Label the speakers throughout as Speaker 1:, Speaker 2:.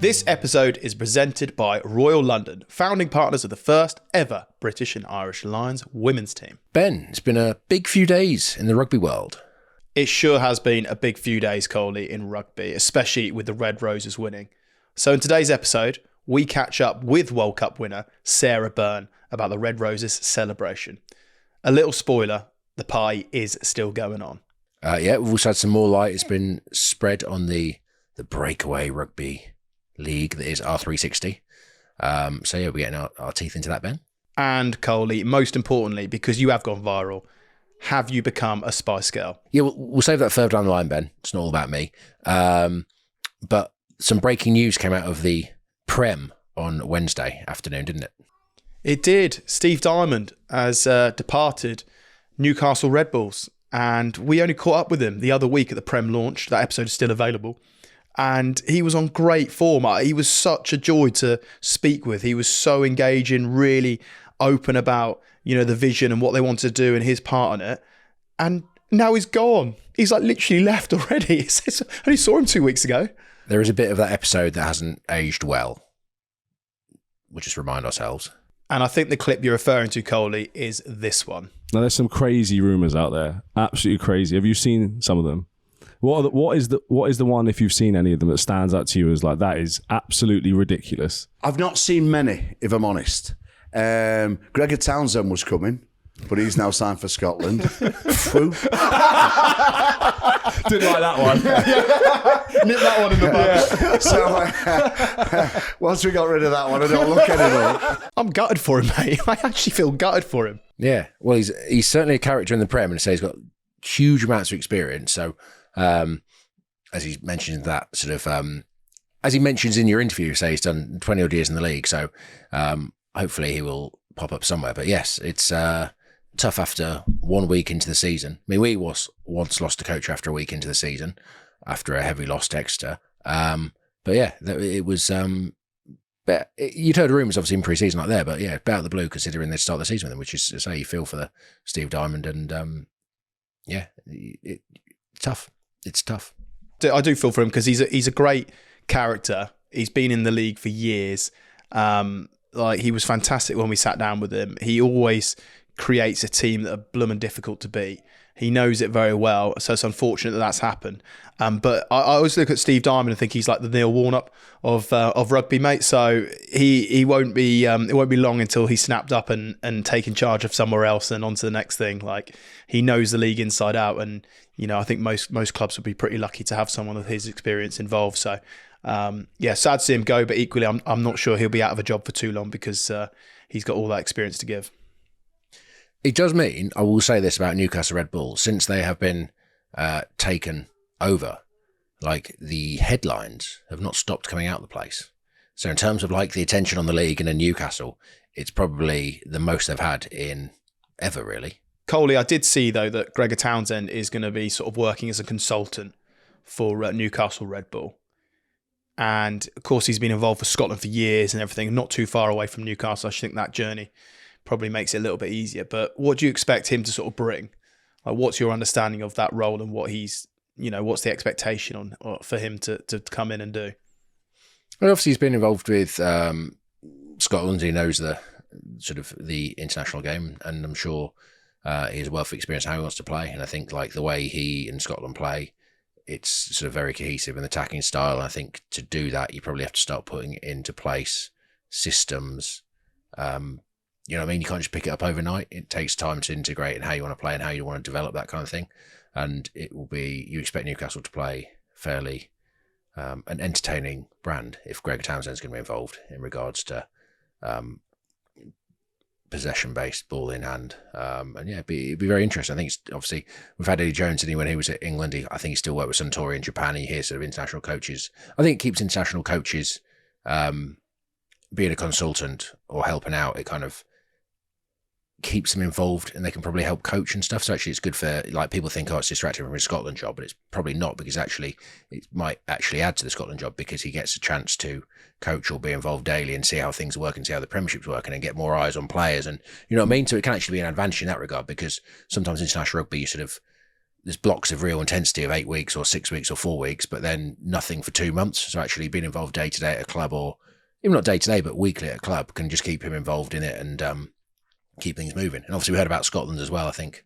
Speaker 1: This episode is presented by Royal London, founding partners of the first ever British and Irish Lions women's team.
Speaker 2: Ben, it's been a big few days in the rugby world.
Speaker 1: It sure has been a big few days, Coley, in rugby, especially with the Red Roses winning. So in today's episode, we catch up with World Cup winner Sarah Bern about the Red Roses celebration. A little spoiler, the pie is still going on.
Speaker 2: We've also had some more light. It's been spread on the breakaway rugby league that is R360. We're getting our teeth into that, Ben.
Speaker 1: And Coley, most importantly, because you have gone viral, have you become a Spice Girl?
Speaker 2: Yeah, we'll save that further down the line, Ben. It's not all about me. But some breaking news came out of the PREM on Wednesday afternoon, didn't it?
Speaker 1: It did. Steve Diamond has departed Newcastle Red Bulls, and we only caught up with him the other week at the PREM launch. That episode is still available. And he was on great form. He was such a joy to speak with. He was so engaging, really open about, the vision and what they wanted to do and his part in it. And now he's gone. He's literally left already. I only saw him 2 weeks ago.
Speaker 2: There is a bit of that episode that hasn't aged well. We'll just remind ourselves.
Speaker 1: And I think the clip you're referring to, Coley, is this one.
Speaker 3: Now, there's some crazy rumours out there. Absolutely crazy. Have you seen some of them? What is the one, if you've seen any of them, that stands out to you as that is absolutely ridiculous?
Speaker 4: I've not seen many, if I'm honest. Gregor Townsend was coming, but he's now signed for Scotland.
Speaker 3: Didn't like that one.
Speaker 1: Nip that one in the bud.
Speaker 4: So once we got rid of that one, I don't look anymore.
Speaker 1: I'm gutted for him, mate. I actually feel gutted for him.
Speaker 2: Yeah, well, he's certainly a character in the Prem, and so he's got huge amounts of experience. So, as he mentioned that as he mentions in your interview, say he's done 20 odd years in the league. So, hopefully he will pop up somewhere. But yes, it's tough after 1 week into the season. I mean, we once lost a coach after a week into the season, after a heavy loss to Exeter. But yeah, it was. But you'd heard rumours obviously in pre-season like there, but yeah, out of the blue considering they start the season with them, which is to say you feel for the Steve Diamond and it's tough. It's tough.
Speaker 1: I do feel for him because he's a great character. He's been in the league for years. He was fantastic when we sat down with him. He always creates a team that are blooming difficult to beat. He knows it very well, so it's unfortunate that that's happened. But I always look at Steve Diamond and think he's like the Neil Warnock of rugby, mate. So he won't be it won't be long until he's snapped up and taken charge of somewhere else and on to the next thing. He knows the league inside out, and I think most clubs would be pretty lucky to have someone of his experience involved. So sad to see him go, but equally I'm not sure he'll be out of a job for too long because he's got all that experience to give.
Speaker 2: It does mean, I will say this about Newcastle Red Bull, since they have been taken over, the headlines have not stopped coming out of the place. So in terms of the attention on the league and in Newcastle, it's probably the most they've had in ever, really.
Speaker 1: Coley, I did see though that Gregor Townsend is going to be sort of working as a consultant for Newcastle Red Bull. And of course he's been involved for Scotland for years and everything, not too far away from Newcastle. I think that journey probably makes it a little bit easier. But what do you expect him to sort of bring? What's your understanding of that role and what he's, what's the expectation for him to come in and do?
Speaker 2: Well, obviously he's been involved with Scotland. He knows the international game, and I'm sure he has a wealth of experience how he wants to play. And I think the way he and Scotland play, it's sort of very cohesive in the attacking style. And I think to do that, you probably have to start putting into place systems. You know what I mean? You can't just pick it up overnight. It takes time to integrate and how you want to play and how you want to develop that kind of thing. And it will be, you expect Newcastle to play fairly an entertaining brand if Gregor Townsend's going to be involved in regards to possession-based, ball in hand. It'd be very interesting. I think it's obviously, we've had Eddie Jones when he was at England. I think he still worked with Suntory in Japan. He hears sort of international coaches. I think it keeps international coaches being a consultant or helping out. It kind of keeps them involved and they can probably help coach and stuff. So actually it's good for, people think, it's distracting from his Scotland job, but it's probably not, because actually it might actually add to the Scotland job because he gets a chance to coach or be involved daily and see how things are working, see how the Premiership's working and get more eyes on players. And you know what I mean? So it can actually be an advantage in that regard, because sometimes international rugby, you sort of there's blocks of real intensity of 8 weeks or 6 weeks or 4 weeks, but then nothing for 2 months. So actually being involved day to day at a club, or even not day to day, but weekly at a club, can just keep him involved in it and keep things moving. And obviously we heard about Scotland as well. I think,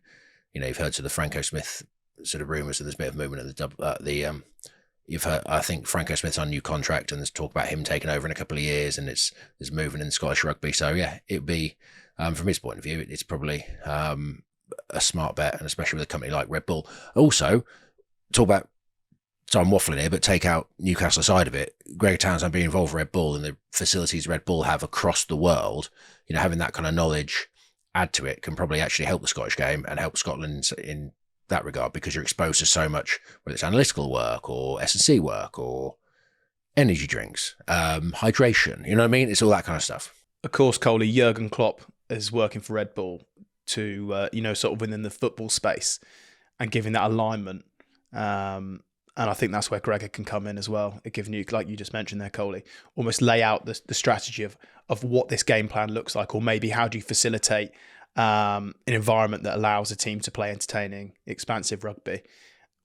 Speaker 2: you've heard sort of the Franco Smith sort of rumours that there's a bit of movement at you've heard, I think Franco Smith's on a new contract and there's talk about him taking over in a couple of years, and there's movement in Scottish rugby. So yeah, it'd be, from his point of view, it's probably a smart bet, and especially with a company like Red Bull. Also, talk about, so I'm waffling here, but take out Newcastle side of it. Gregor Townsend being involved with Red Bull and the facilities Red Bull have across the world, having that kind of knowledge add to it can probably actually help the Scottish game and help Scotland in that regard, because you're exposed to so much, whether it's analytical work or S&C work or energy drinks, hydration, you know what I mean? It's all that kind of stuff.
Speaker 1: Of course, Coley, Jurgen Klopp is working for Red Bull to, sort of within the football space and giving that alignment. And I think that's where Gregor can come in as well, giving you, like you just mentioned there, Coley, almost lay out the strategy of what this game plan looks like, or maybe how do you facilitate an environment that allows a team to play entertaining, expansive rugby.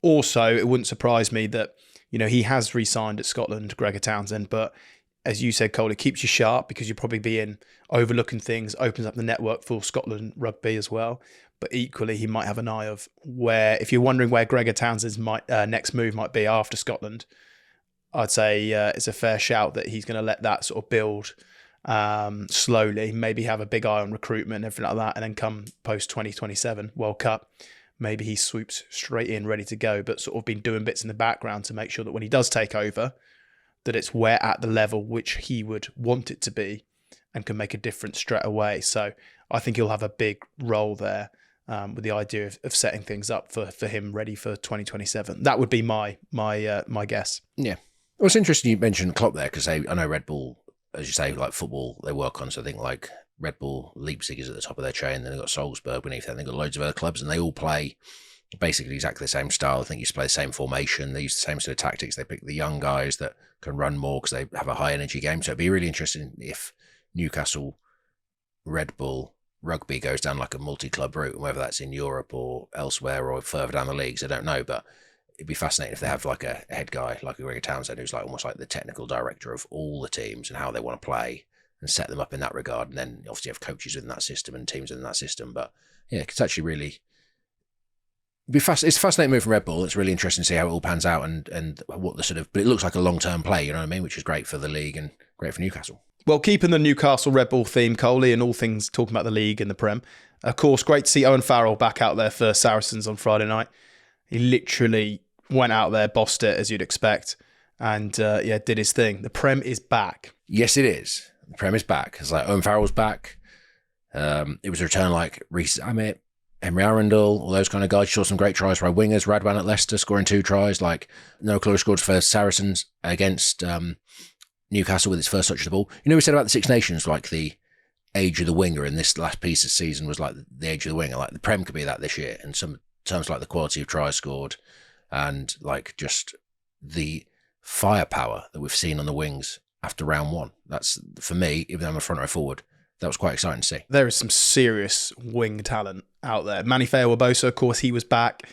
Speaker 1: Also, it wouldn't surprise me that, he has re-signed at Scotland, Gregor Townsend, but as you said, Coley, keeps you sharp because you'll probably be overlooking things, opens up the network for Scotland rugby as well. But equally, he might have an eye of where, if you're wondering where Gregor Townsend's next move might be after Scotland, I'd say it's a fair shout that he's going to let that sort of build slowly, maybe have a big eye on recruitment and everything like that, and then come post 2027 World Cup, maybe he swoops straight in ready to go, but sort of been doing bits in the background to make sure that when he does take over, that it's where at the level which he would want it to be and can make a difference straight away. So I think he'll have a big role there with the idea of setting things up for him ready for 2027. That would be my guess.
Speaker 2: Yeah. Well, it's interesting you mentioned Klopp there, because I know Red Bull, as you say, like football, they work on, so I think like Red Bull, Leipzig is at the top of their chain, then they've got Salzburg beneath that, they've got loads of other clubs, and they all play basically exactly the same style. I think you play the same formation, they use the same sort of tactics, they pick the young guys that can run more because they have a high energy game. So it'd be really interesting if Newcastle, Red Bull, Rugby goes down like a multi-club route, whether that's in Europe or elsewhere or further down the leagues, I don't know, but it'd be fascinating if they have like a head guy like a Gregor Townsend, who's like almost like the technical director of all the teams and how they want to play and set them up in that regard. And then obviously have coaches within that system and teams within that system. But yeah, it's actually really it's a fascinating move from Red Bull. It's really interesting to see how it all pans out and what the sort of, but it looks like a long-term play, you know what I mean? Which is great for the league and great for Newcastle.
Speaker 1: Well, keeping the Newcastle Red Bull theme, Coley, and all things talking about the league and the Prem, of course, great to see Owen Farrell back out there for Saracens on Friday night. He literally went out there, bossed it as you'd expect, and did his thing. The Prem is back.
Speaker 2: Yes, it is. The Prem is back. It's like Owen Farrell's back. It was a return like Reece Amit, Henry Arundel, all those kind of guys. You saw some great tries by wingers. Radwan at Leicester scoring 2 tries. Like Noah Clore scored for Saracens against Newcastle with his first touch of the ball. We said about the Six Nations, like the age of the winger, and this last piece of the season was like the age of the winger. Like the Prem could be that this year, and some terms like the quality of tries scored and like just the firepower that we've seen on the wings after round 1. That's, for me, even though I'm a front row forward, that was quite exciting to see.
Speaker 1: There is some serious wing talent out there. Manny Feo-Wabosa, of course, he was back.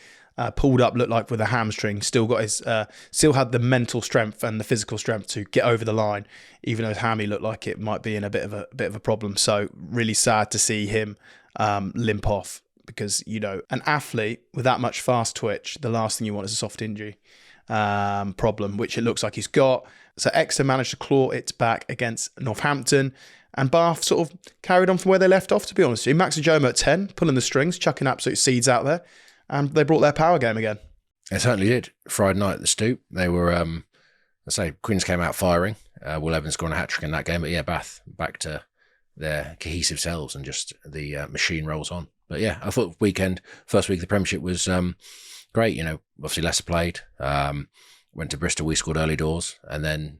Speaker 1: Pulled up, looked like with a hamstring, still had the mental strength and the physical strength to get over the line, even though his hammy looked like it might be in a bit of a problem. So really sad to see him limp off, because an athlete with that much fast twitch, the last thing you want is a soft injury problem, which it looks like he's got. So Exeter managed to claw it back against Northampton, and Bath sort of carried on from where they left off, to be honest with you. Max Ajoma at 10, pulling the strings, chucking absolute seeds out there. And they brought their power game again.
Speaker 2: They certainly did. Friday night at the Stoop, they were, Quins came out firing. Will Evans scoring a hat-trick in that game. But yeah, Bath back to their cohesive selves, and just the machine rolls on. But yeah, I thought first week of the Premiership was great. Obviously Leicester played, went to Bristol, we scored early doors, and then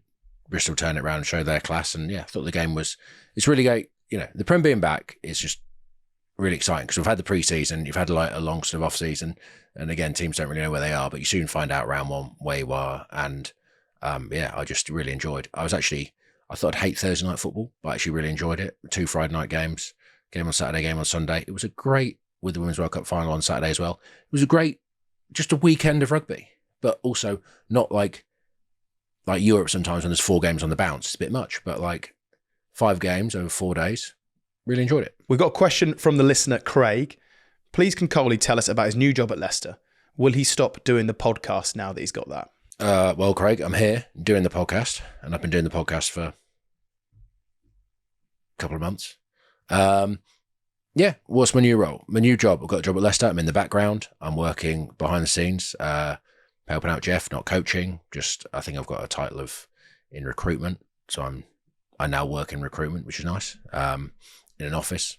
Speaker 2: Bristol turned it around and showed their class. And yeah, I thought the game it's really great. The Prem being back is just really exciting, because we've had the pre-season, you've had like a long sort of off-season, and again, teams don't really know where they are, but you soon find out round 1 where you are. And I just really enjoyed. I thought I'd hate Thursday night football, but I actually really enjoyed it. 2 Friday night games, game on Saturday, game on Sunday. It was a great, with the Women's World Cup final on Saturday as well, it was a great just a weekend of rugby, but also not like Europe sometimes when there's 4 games on the bounce. It's a bit much, but like 5 games over 4 days. Really enjoyed it.
Speaker 1: We've got a question from the listener, Craig. Please can Coley tell us about his new job at Leicester? Will he stop doing the podcast now that he's got that?
Speaker 2: Well, Craig, I'm here doing the podcast, and I've been doing the podcast for a couple of months. Yeah, what's my new role? My new job, I've got a job at Leicester. I'm in the background. I'm working behind the scenes, helping out Jeff, not coaching. Just, I think I've got a title of in recruitment. So I now work in recruitment, which is nice, in an office.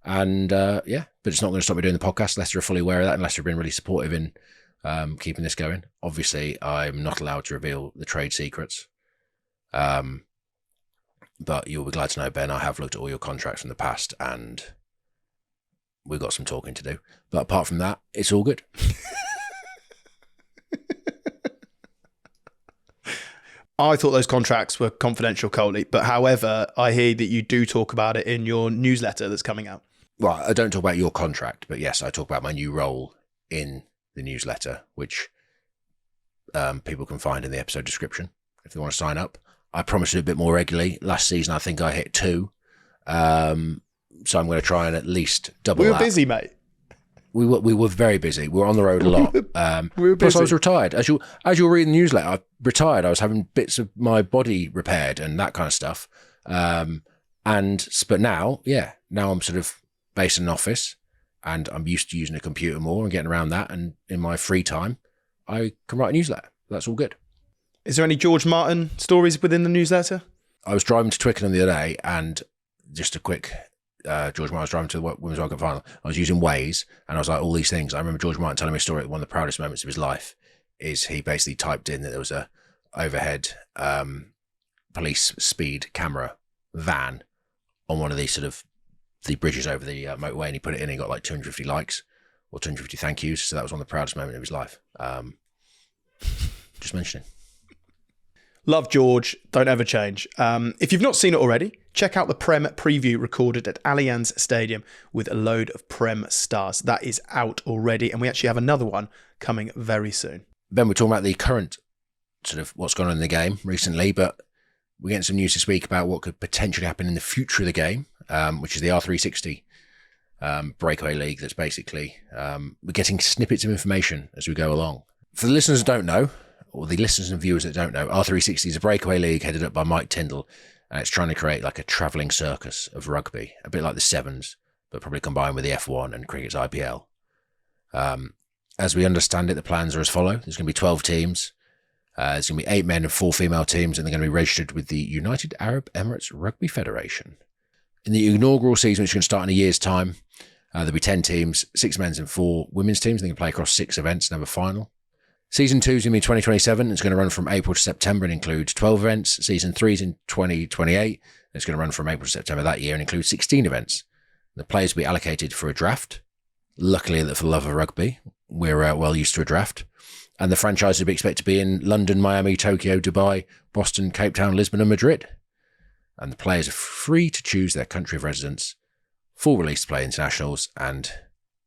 Speaker 2: And yeah, but it's not going to stop me doing the podcast. Leicester are fully aware of that, and Leicester have been really supportive in keeping this going. Obviously, I'm not allowed to reveal the trade secrets. But you'll be glad to know, Ben, I have looked at all your contracts from the past, and we've got some talking to do. But apart from that, it's all good.
Speaker 1: I thought those contracts were confidential, Coley, but however, I hear that you do talk about it in your newsletter that's coming out.
Speaker 2: Well, I don't talk about your contract, but yes, I talk about my new role in the newsletter, which people can find in the episode description if they want to sign up. I promise to do a bit more regularly. Last season, I think I hit 2. So I'm going to try and at least double that.
Speaker 1: We were busy, mate.
Speaker 2: We were very busy. We were on the road a lot.
Speaker 1: We were busy.
Speaker 2: Plus, I was retired. As you'll read in the newsletter, I retired. I was having bits of my body repaired and that kind of stuff. But now I'm sort of based in an office, and I'm used to using a computer more and getting around that. And in my free time, I can write a newsletter. That's all good.
Speaker 1: Is there any George Martin stories within the newsletter?
Speaker 2: I was driving to Twickenham the other day, and just a quick George Martin was driving to the Women's World Cup final. I was using Waze, and I was like, all these things. I remember George Martin telling me a story. One of the proudest moments of his life is he basically typed in that there was a overhead police speed camera van on one of these sort of the bridges over the motorway, and he put it in and he got like 250 likes or 250 thank yous. So that was one of the proudest moments of his life. Just mentioning.
Speaker 1: Love George, don't ever change. If you've not seen it already, check out the PREM preview recorded at Allianz Stadium with a load of PREM stars. That is out already, and we actually have another one coming very soon.
Speaker 2: Ben, we're talking about the current sort of what's gone on in the game recently, but we're getting some news this week about what could potentially happen in the future of the game, which is the R360 breakaway league. That's basically, we're getting snippets of information as we go along. For the listeners who don't know, or the listeners and viewers that don't know, R360 is a breakaway league headed up by Mike Tyndall, and it's trying to create like a travelling circus of rugby, a bit like the Sevens, but probably combined with the F1 and cricket's IPL. As we understand it, the plans are as follow. There's going to be 12 teams. There's going to be 8 men and 4 female teams, and they're going to be registered with the United Arab Emirates Rugby Federation. In the inaugural season, which is going to start in a year's time, there'll be 10 teams, 6 men's and 4 women's teams. They can play across 6 events and have a final. Season 2 is going to be 2027. It's going to run from April to September and includes 12 events. Season 3 is in 2028. It's going to run from April to September that year and includes 16 events. The players will be allocated for a draft. Luckily, for the love of rugby, we're well used to a draft. And the franchises will be expected to be in London, Miami, Tokyo, Dubai, Boston, Cape Town, Lisbon and Madrid. And the players are free to choose their country of residence, full release to play internationals, and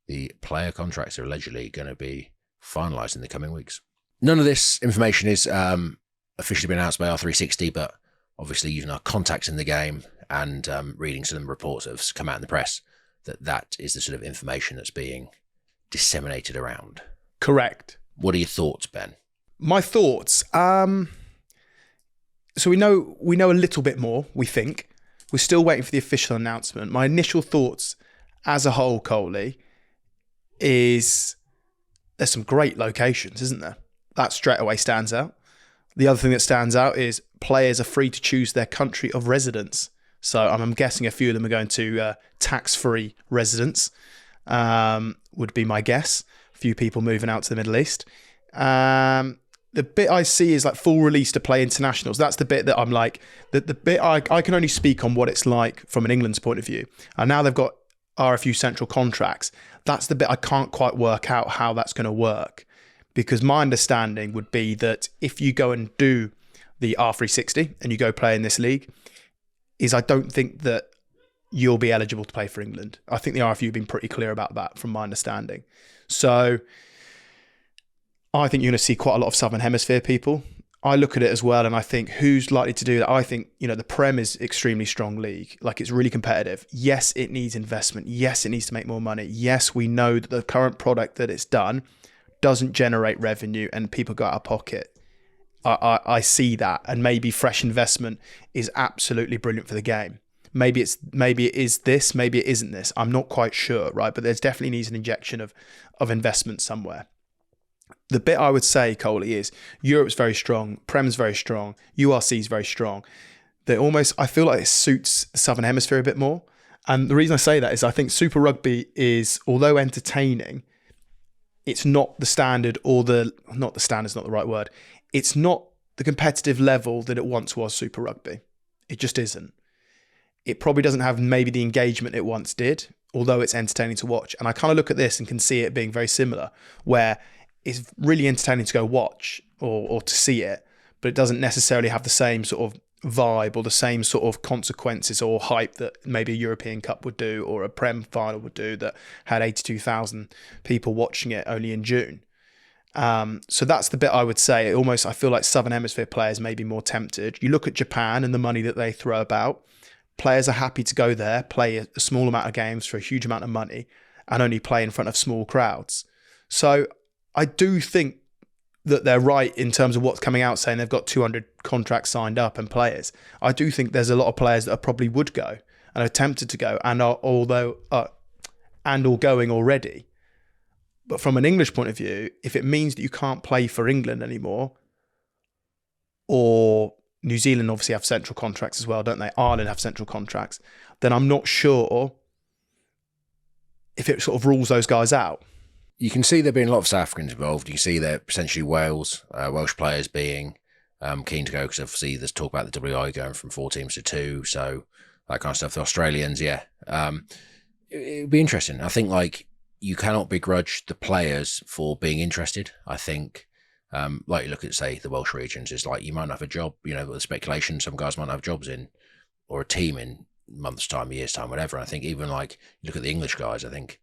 Speaker 2: the player contracts are allegedly going to be finalised in the coming weeks. None of this information is officially been announced by R360, but obviously using our contacts in the game and reading some reports that have come out in the press, that is the sort of information that's being disseminated around.
Speaker 1: Correct.
Speaker 2: What are your thoughts, Ben?
Speaker 1: My thoughts. So we know a little bit more, we think. We're still waiting for the official announcement. My initial thoughts as a whole, Coley, is there's some great locations, isn't there? That straight away stands out. The other thing that stands out is players are free to choose their country of residence. So I'm guessing a few of them are going to tax-free residence, would be my guess. A few people moving out to the Middle East. The bit I see is like full release to play internationals. That's the bit that I'm like, the bit I can only speak on what it's like from an England's point of view. And now they've got RFU central contracts. That's the bit I can't quite work out how that's going to work. Because my understanding would be that if you go and do the R360 and you go play in this league, is I don't think that you'll be eligible to play for England. I think the RFU have been pretty clear about that from my understanding. So I think you're going to see quite a lot of Southern Hemisphere people. I look at it as well, and I think who's likely to do that? I think, the Prem is extremely strong league. Like, it's really competitive. Yes, it needs investment. Yes, it needs to make more money. Yes, we know that the current product that it's done doesn't generate revenue and people go out of pocket. I see that, and maybe fresh investment is absolutely brilliant for the game. Maybe it is this, maybe it isn't this. I'm not quite sure, right? But there's definitely needs an injection of investment somewhere. The bit I would say, Coley, is Europe's very strong, Prem's very strong, URC's very strong. I feel like it suits the Southern Hemisphere a bit more. And the reason I say that is I think Super Rugby is, although entertaining, it's not the standard not the standard's not the right word. It's not the competitive level that it once was, Super Rugby. It just isn't. It probably doesn't have maybe the engagement it once did, although it's entertaining to watch. And I kind of look at this and can see it being very similar, where it's really entertaining to go watch or to see it, but it doesn't necessarily have the same sort of vibe or the same sort of consequences or hype that maybe a European Cup would do or a Prem final would do that had 82,000 people watching it only in June. So that's the bit I would say. I feel like Southern Hemisphere players may be more tempted. You look at Japan and the money that they throw about. Players are happy to go there, play a small amount of games for a huge amount of money, and only play in front of small crowds. So I do think that they're right in terms of what's coming out, saying they've got 200 contracts signed up and players. I do think there's a lot of players that probably would go and are tempted to go and are or going already. But from an English point of view, if it means that you can't play for England anymore, or New Zealand obviously have central contracts as well, don't they? Ireland have central contracts. Then I'm not sure if it sort of rules those guys out.
Speaker 2: You can see there being a lot of South Africans involved. You can see there potentially Welsh players being keen to go, because obviously there's talk about the WI going from 4 teams to 2, so that kind of stuff. The Australians, it'd be interesting. I think you cannot begrudge the players for being interested. I think, you look at, say, the Welsh regions, it's like you might not have a job, with the speculation, some guys might not have jobs in, or a team in months' time, years' time, whatever. I think even you look at the English guys, I think,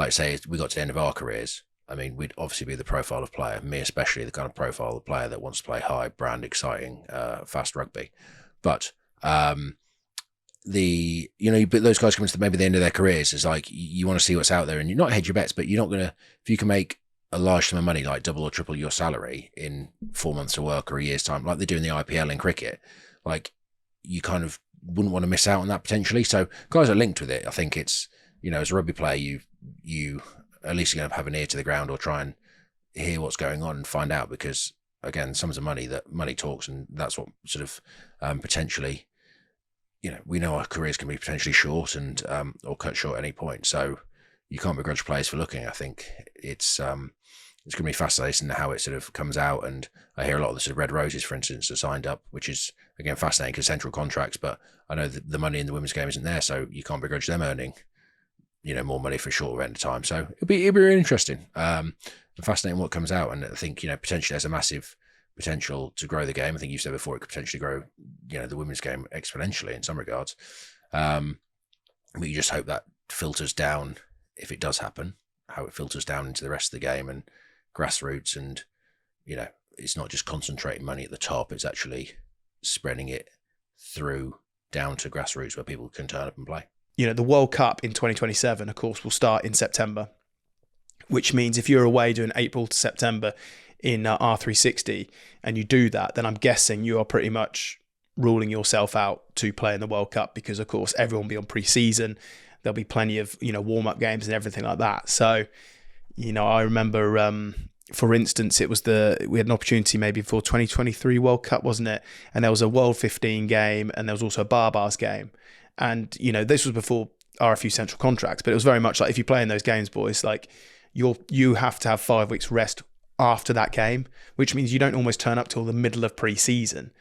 Speaker 2: say we got to the end of our careers, I mean, we'd obviously be the profile of player, me especially, the kind of profile of player that wants to play high, brand, exciting, fast rugby. But but those guys coming to maybe the end of their careers, is you want to see what's out there, and you're not hedge your bets, but you're not going to, if you can make a large sum of money, like double or triple your salary in 4 months of work or a year's time, like they do in the IPL in cricket, you kind of wouldn't want to miss out on that potentially. So guys are linked with it. I think it's, as a rugby player, you at least are going to have an ear to the ground or try and hear what's going on and find out, because again, sums of money talks, and that's what sort of potentially, we know our careers can be potentially short and or cut short at any point. So you can't begrudge players for looking. I think it's going to be fascinating how it sort of comes out. And I hear a lot of the sort of Red Roses, for instance, are signed up, which is again fascinating because central contracts. But I know that the money in the women's game isn't there, so you can't begrudge them earning, more money for a shorter end of time. So it'll be really interesting, fascinating what comes out. And I think potentially there's a massive potential to grow the game. I think you said before it could potentially grow, the women's game exponentially in some regards. But you just hope that filters down, if it does happen, how it filters down into the rest of the game and grassroots, and it's not just concentrating money at the top, it's actually spreading it through down to grassroots where people can turn up and play.
Speaker 1: The World Cup in 2027, of course, will start in September, which means if you're away doing April to September in R360 and you do that, then I'm guessing you are pretty much ruling yourself out to play in the World Cup, because of course everyone will be on pre-season. There'll be plenty of warm-up games and everything like that. So I remember for instance, we had an opportunity maybe for 2023 World Cup, wasn't it? And there was a World 15 game, and there was also a Barbars game, and this was before RFU central contracts, but it was very much like, if you play in those games, boys, you have to have 5 weeks rest after that game, which means you don't almost turn up till the middle of pre-season,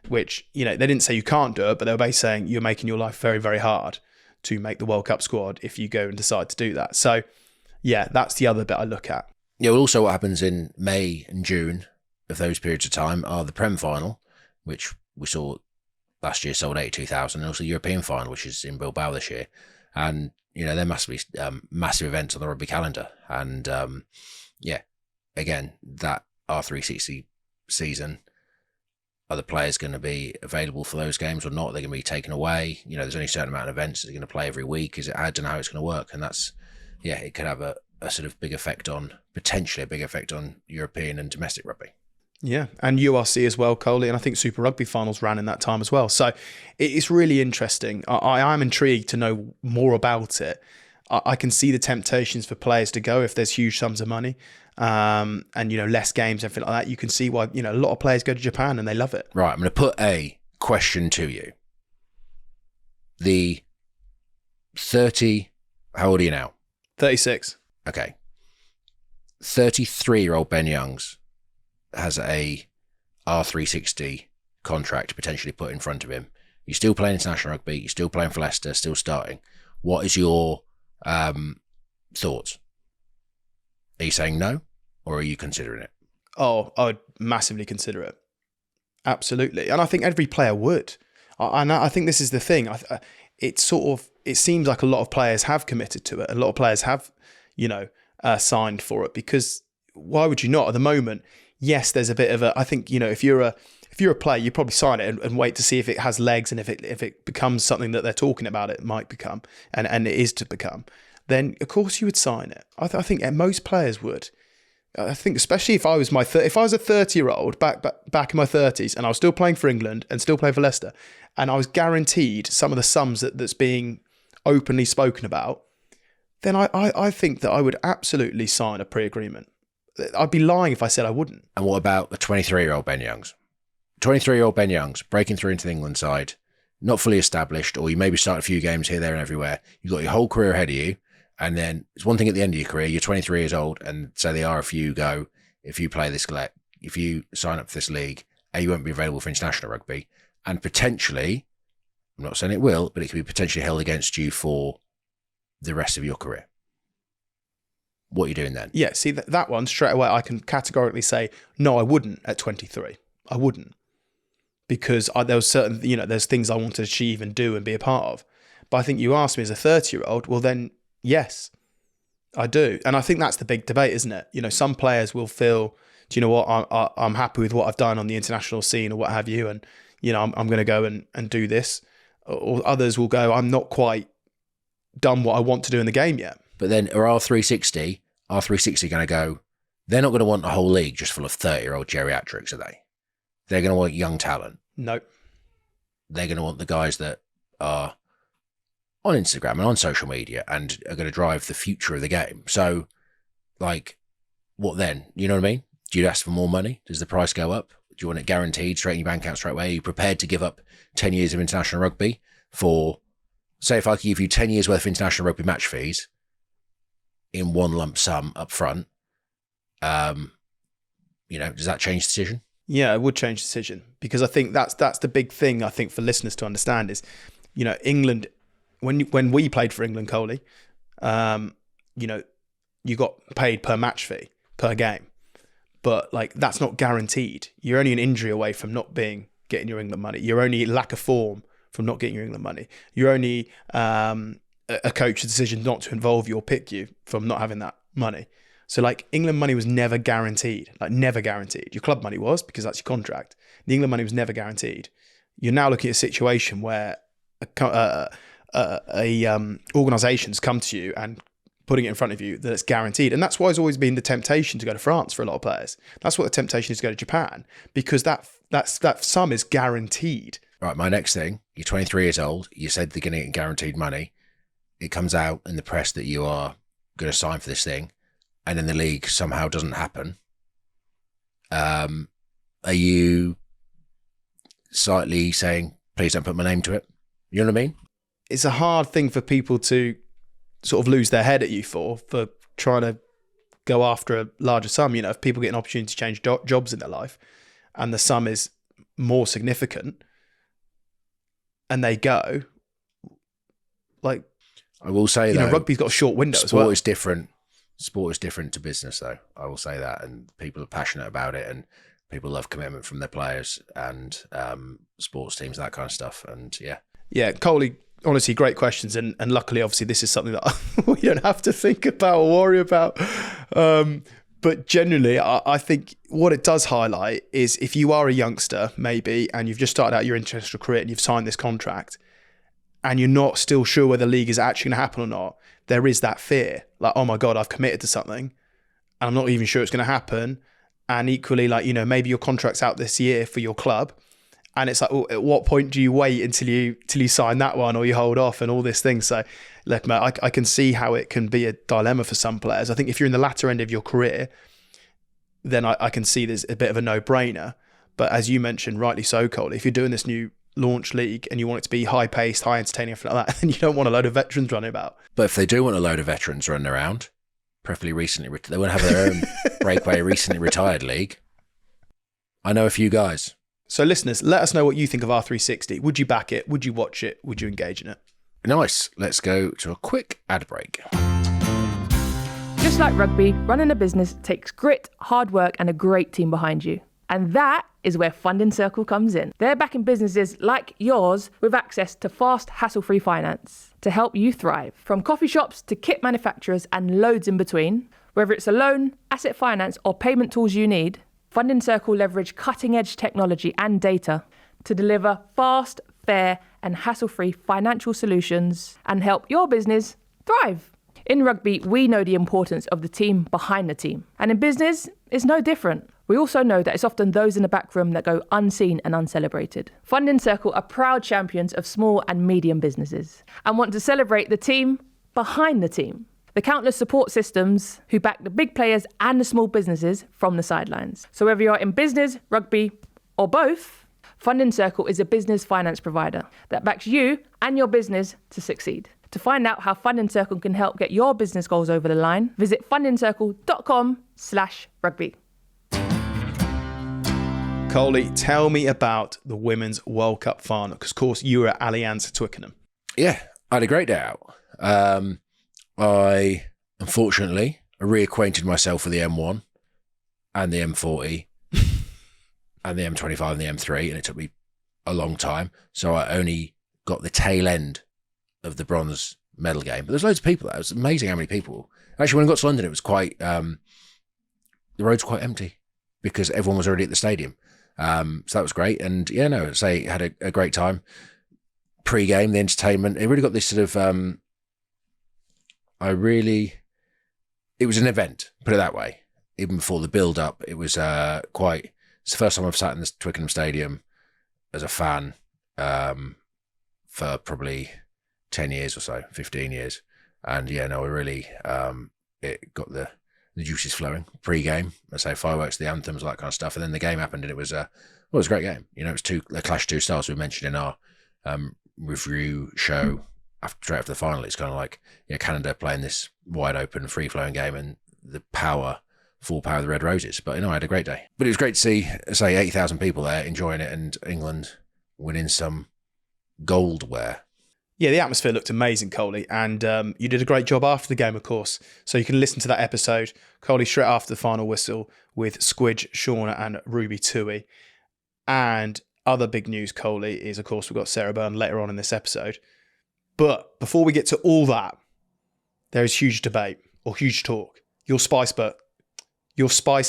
Speaker 1: which, they didn't say you can't do it, but they were basically saying you're making your life very, very hard to make the World Cup squad if you go and decide to do that. So yeah, that's the other bit I look at.
Speaker 2: Yeah, well, also what happens in May and June of those periods of time are the Prem final, which we saw last year sold 82,000, and also the European final, which is in Bilbao this year. And, there must be massive events on the rugby calendar. And again, that R360 season, are the players going to be available for those games or not? Are they going to be taken away? You know, there's only a certain amount of events that are going to play every week. I don't know how it's going to work. And that's, it could have a sort of potentially a big effect on European and domestic rugby.
Speaker 1: Yeah, and URC as well, Coley, and I think Super Rugby finals ran in that time as well. So it's really interesting. I am intrigued to know more about it. I can see the temptations for players to go if there's huge sums of money, and less games, everything like that. You can see why a lot of players go to Japan and they love it.
Speaker 2: Right, I'm going to put a question to you. The 30, how old are you now?
Speaker 1: 36.
Speaker 2: Okay. 33-year-old Ben Youngs has a R360 contract potentially put in front of him. You're still playing international rugby. You're still playing for Leicester, still starting. What is your thoughts? Are you saying no, or are you considering it?
Speaker 1: Oh, I would massively consider it. Absolutely. And I think every player would. I think this is the thing. It seems like a lot of players have committed to it. A lot of players have, signed for it, because why would you not at the moment? Yes, there's a bit of I think, if you're a player, you probably sign it and wait to see if it has legs, and if it becomes something that they're talking about, it might become, and it is to become, then of course you would sign it. I think most players would. I think especially if I was a 30-year-old back in my 30s, and I was still playing for England and still playing for Leicester, and I was guaranteed some of the sums that's being openly spoken about, then I think that I would absolutely sign a pre-agreement. I'd be lying if I said I wouldn't.
Speaker 2: And what about the 23-year-old Ben Youngs? 23-year-old Ben Youngs breaking through into the England side, not fully established, or you maybe start a few games here, there, and everywhere. You've got your whole career ahead of you, and then it's one thing at the end of your career. You're 23 years old, and say they are, if you play this, if you sign up for this league, you won't be available for international rugby, and potentially, I'm not saying it will, but it could be potentially held against you for the rest of your career. What are you doing then?
Speaker 1: Yeah, see, that one straight away, I can categorically say, no, I wouldn't at 23. I wouldn't. Because there was certain, there's things I want to achieve and do and be a part of. But I think you asked me as a 30-year-old, well then, yes, I do. And I think that's the big debate, isn't it? Some players will feel, do you know what, I'm happy with what I've done on the international scene or what have you, and, I'm going to go and do this. Or others will go, I'm not quite done what I want to do in the game yet.
Speaker 2: But then are R360 going to go, they're not going to want a whole league just full of 30-year-old geriatrics, are they? They're going to want young talent.
Speaker 1: No.
Speaker 2: They're going to want the guys that are on Instagram and on social media and are going to drive the future of the game. So, what then? You know what I mean? Do you ask for more money? Does the price go up? Do you want it guaranteed straight in your bank account straight away? Are you prepared to give up 10 years of international rugby for, say, if I could give you 10 years worth of international rugby match fees in one lump sum up front, does that change the decision? Yeah,
Speaker 1: it would change the decision, because I think that's the big thing I think for listeners to understand is, England, when we played for England, Coley, you got paid per match fee, per game. But that's not guaranteed. You're only an injury away from not getting your England money. You're only lack of form from not getting your England money. You're only a coach's decision not to involve you or pick you from not having that money. So England money was never guaranteed, never guaranteed. Your club money was, because that's your contract. The England money was never guaranteed. You're now looking at a situation where organisations come to you and putting it in front of you that it's guaranteed. And that's why it's always been the temptation to go to France for a lot of players. That's what the temptation is to go to Japan, because that sum is guaranteed.
Speaker 2: Right, my next thing, you're 23 years old, you said they're going to get guaranteed money. It comes out in the press that you are going to sign for this thing, and then the league somehow doesn't happen. Are you slightly saying, please don't put my name to it? You know what I mean?
Speaker 1: It's a hard thing for people to sort of lose their head at you for trying to go after a larger sum. If people get an opportunity to change jobs in their life and the sum is more significant and they go,
Speaker 2: I will say that
Speaker 1: rugby's got a short window as well.
Speaker 2: Sport is different to business, though. I will say that, and people are passionate about it, and people love commitment from their players and sports teams, that kind of stuff. And
Speaker 1: yeah, Coley, honestly, great questions, and luckily, obviously, this is something that we don't have to think about or worry about. But generally, I think what it does highlight is if you are a youngster, maybe, and you've just started out your international career and you've signed this contract and you're not still sure whether the league is actually going to happen or not, there is that fear. Like, oh my God, I've committed to something and I'm not even sure it's going to happen. And equally, like, you know, maybe your contract's out this year for your club. And it's like, oh, at what point do you wait until you sign that one or you hold off and all this thing? So, look, mate, I can see how it can be a dilemma for some players. I think if you're in the latter end of your career, then I can see there's a bit of a no-brainer. But as you mentioned, rightly so, Coley, if you're doing this new launch league and you want it to be high-paced, high-entertaining, everything like that, then you don't want a load of veterans running about.
Speaker 2: But if they do want a load of veterans running around, preferably recently, they want to have their own breakaway recently retired league. I know a few guys.
Speaker 1: So listeners, let us know what you think of R360. Would you back it? Would you watch it? Would you engage in it?
Speaker 2: Nice. Let's go to a quick ad break.
Speaker 5: Just like rugby, running a business takes grit, hard work, and a great team behind you. And that is where Funding Circle comes in. They're backing businesses like yours with access to fast, hassle-free finance to help you thrive. From coffee shops to kit manufacturers and loads in between, whether it's a loan, asset finance, or payment tools you need, Funding Circle leverage cutting-edge technology and data to deliver fast, fair, and hassle-free financial solutions and help your business thrive. In rugby, we know the importance of the team behind the team. And in business, it's no different. We also know that it's often those in the back room that go unseen and uncelebrated. Funding Circle are proud champions of small and medium businesses and want to celebrate the team behind the team. The countless support systems who back the big players and the small businesses from the sidelines. So whether you're in business, rugby, or both, Funding Circle is a business finance provider that backs you and your business to succeed. To find out how Funding Circle can help get your business goals over the line, visit fundingcircle.com/rugby.
Speaker 1: Coley, tell me about the Women's World Cup final, because of course you were at Allianz Twickenham.
Speaker 2: Yeah, I had a great day out. I, unfortunately, reacquainted myself with the M1 and the M40 and the M25 and the M3, and it took me a long time. So I only got the tail end of the bronze medal game. But there's loads of people there. It was amazing how many people. Actually, when I got to London, it was quite, the roads were quite empty because everyone was already at the stadium. So that was great. And yeah, no, say had a great time. Pre-game, the entertainment, it really got this sort of, it was an event, put it that way. Even before the build-up, it was it's the first time I've sat in the Twickenham Stadium as a fan for probably 10 years or so, 15 years. And yeah, no, it got the juices flowing pre-game. I say fireworks, the anthems, all that kind of stuff. And then the game happened and it was a great game. You know, it was a clash of two styles we mentioned in our review show. Straight after the final, it's kind of like Canada playing this wide open, free flowing game and the full power of the Red Roses. But I had a great day. But it was great to see, say, 80,000 people there enjoying it and England winning some goldware.
Speaker 1: Yeah, the atmosphere looked amazing, Coley, and you did a great job after the game, of course. So you can listen to that episode, Coley, straight after the final whistle with Squidge, Shaunagh and Ruby Tui. And other big news, Coley, is, of course, we've got Sarah Bern later on in this episode. But before we get to all that, there is huge debate or huge talk. Your Spice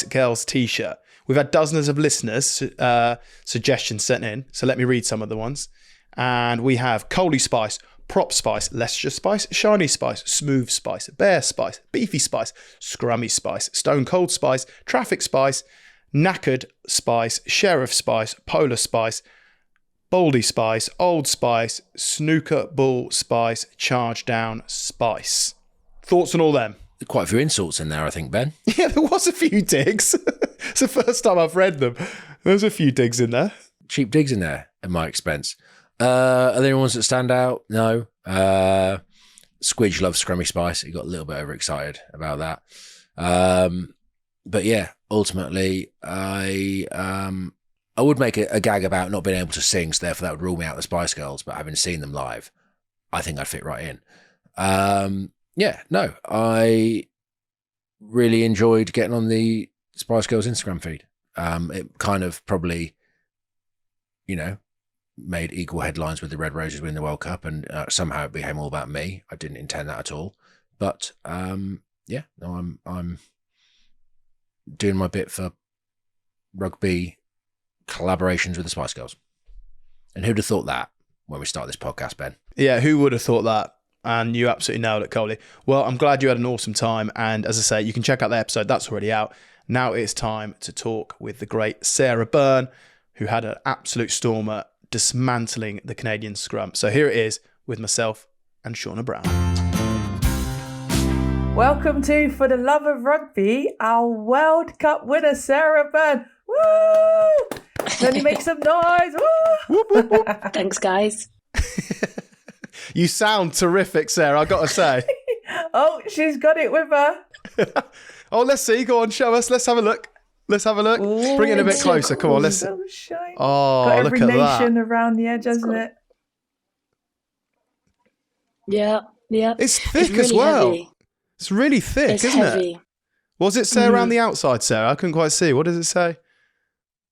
Speaker 1: Girls t-shirt. We've had dozens of listeners' suggestions sent in, so let me read some of the ones. And we have Coley Spice, Prop Spice, Leicester Spice, Shiny Spice, Smooth Spice, Bear Spice, Beefy Spice, Scrummy Spice, Stone Cold Spice, Traffic Spice, Knackered Spice, Sheriff Spice, Polar Spice, Baldy Spice, Old Spice, Snooker Bull Spice, Charge Down Spice. Thoughts on all them?
Speaker 2: Quite a few insults in there, I think, Ben.
Speaker 1: Yeah, there was a few digs. It's the first time I've read them. There's a few digs in there.
Speaker 2: Cheap digs in there at my expense. Are there any ones that stand out? No. Squidge loves Scrummy Spice. He got a little bit overexcited about that. But yeah, ultimately, I would make a gag about not being able to sing, so therefore that would rule me out of the Spice Girls, but having seen them live, I think I'd fit right in. I really enjoyed getting on the Spice Girls Instagram feed. It kind of probably, made equal headlines with the Red Roses winning the World Cup, and somehow it became all about me. I didn't intend that at all. But I'm doing my bit for rugby collaborations with the Spice Girls. And who'd have thought that when we started this podcast, Ben?
Speaker 1: Yeah, who would have thought that? And you absolutely nailed it, Coley. Well, I'm glad you had an awesome time. And as I say, you can check out the episode. That's already out. Now it's time to talk with the great Sarah Bern, who had an absolute stormer dismantling the Canadian scrum. So here it is with myself and Shaunagh Brown.
Speaker 5: Welcome to For the Love of Rugby, our World Cup winner, Sarah Bern. Woo! Let me make some noise. Woo!
Speaker 1: Whoop, whoop, whoop.
Speaker 6: Thanks, guys.
Speaker 1: You sound terrific, Sarah, I've got to say.
Speaker 5: Oh, she's got it with her.
Speaker 1: Oh, let's see. Go on, show us. Let's have a look.
Speaker 5: Ooh,
Speaker 1: Bring it a bit closer. Come on, let's.
Speaker 5: So shiny.
Speaker 1: Oh,
Speaker 5: got
Speaker 1: look
Speaker 5: every
Speaker 1: at that.
Speaker 5: nation around the edge, hasn't it?
Speaker 6: Yeah.
Speaker 1: It's thick
Speaker 6: really
Speaker 1: as well.
Speaker 6: Heavy.
Speaker 1: It's really thick,
Speaker 6: It's
Speaker 1: isn't
Speaker 6: heavy.
Speaker 1: it? Was it say around the outside, Sarah? I couldn't quite see. What does it say?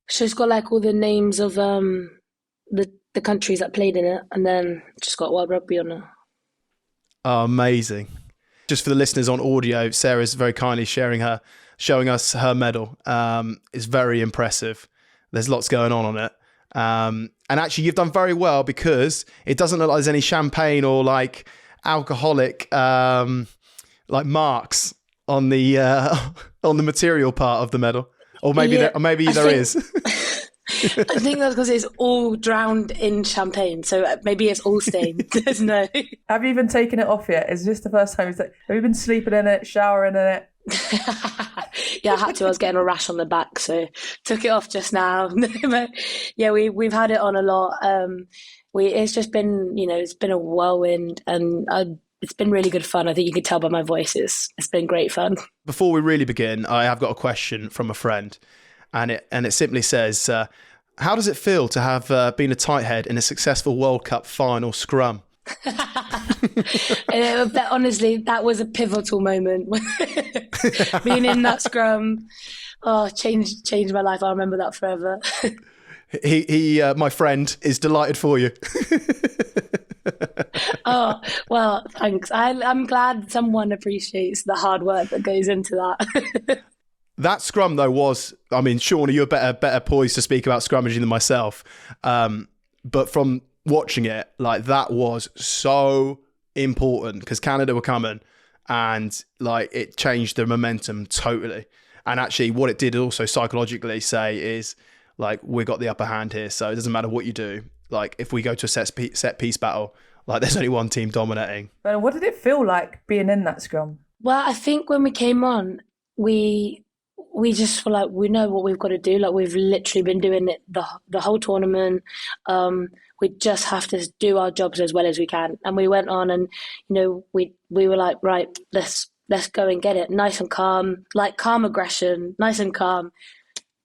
Speaker 6: She's got like all the names of the countries that played in it, and then just got World Rugby on it.
Speaker 1: Oh, amazing. Just for the listeners on audio, Sarah's very kindly showing us her medal. It's very impressive. There's lots going on it. And actually, you've done very well because it doesn't look like there's any champagne or like alcoholic like marks on the material part of the medal. Or maybe there is.
Speaker 6: I think that's because it's all drowned in champagne, so maybe it's all stained. There's no.
Speaker 5: Have you even taken it off yet? Is this the first time? Have you been sleeping in it, showering in it?
Speaker 6: Yeah, I had to. I was getting a rash on the back, so took it off just now. But yeah, we've had it on a lot. It's just been, it's been a whirlwind, and it's been really good fun. I think you can tell by my voice. It's been great fun.
Speaker 1: Before we really begin, I have got a question from a friend, and it simply says, how does it feel to have been a tight head in a successful World Cup final scrum?
Speaker 6: Honestly, that was a pivotal moment. Being in that scrum, changed my life. I'll remember that forever.
Speaker 1: He my friend, is delighted for you.
Speaker 6: Oh, well, thanks. I'm glad someone appreciates the hard work that goes into that.
Speaker 1: That scrum, though, Shaunagh, you're better poised to speak about scrummaging than myself. But from watching it, like, that was so important because Canada were coming and, like, it changed the momentum totally. And actually what it did also psychologically say is, like, we got the upper hand here, so it doesn't matter what you do. Like, if we go to a set piece battle, like, there's only one team dominating.
Speaker 5: But what did it feel like being in that scrum?
Speaker 6: Well, I think when we came on, we just feel like we know what we've got to do. Like, we've literally been doing it the whole tournament. We just have to do our jobs as well as we can. And we went on, and we were like, right, let's go and get it, nice and calm, like calm aggression, nice and calm.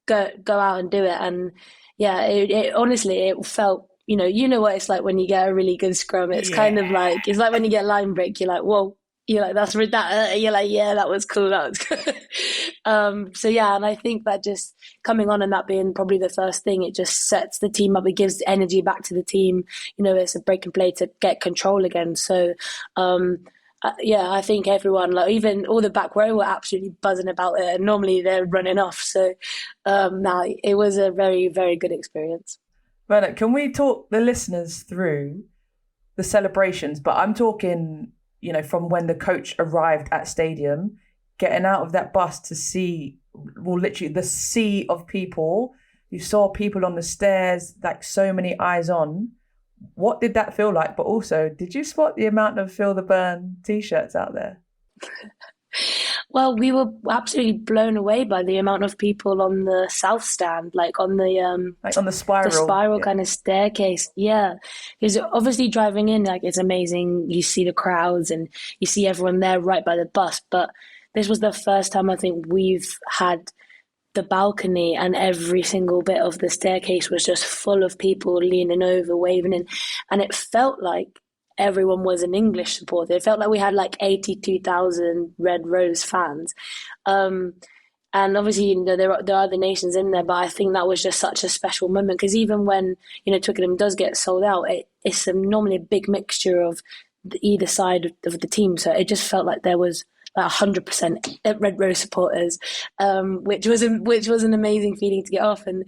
Speaker 6: Go out and do it. And yeah, it honestly, it felt, you know what it's like when you get a really good scrum. It's kind of like, it's like when you get line break, you're like, whoa, you're like, you're like, yeah, that was cool. That was good. So yeah, and I think that just coming on and that being probably the first thing, it just sets the team up. It gives energy back to the team. It's a break and play to get control again. So yeah, I think everyone, like even all the back row, were absolutely buzzing about it, and normally they're running off. So it was a very, very good experience.
Speaker 5: Bernard, can we talk the listeners through the celebrations? But I'm talking, from when the coach arrived at stadium, getting out of that bus to see, well, literally the sea of people. You saw people on the stairs, like so many eyes on. What did that feel like? But also, did you spot the amount of Feel the Burn t-shirts out there?
Speaker 6: Well, we were absolutely blown away by the amount of people on the south stand, like on the
Speaker 5: on the spiral,
Speaker 6: kind of staircase. Yeah, because obviously driving in, like, it's amazing. You see the crowds and you see everyone there right by the bus. But this was the first time I think we've had the balcony and every single bit of the staircase was just full of people leaning over, waving in, and it felt like everyone was an English supporter. It felt like we had like 82,000 Red Rose fans. And obviously, there are other nations in there, but I think that was just such a special moment because even when, Twickenham does get sold out, it's normally a big mixture of either side of the team. So it just felt like there was 100% Red Rose supporters, which was an amazing feeling to get off. And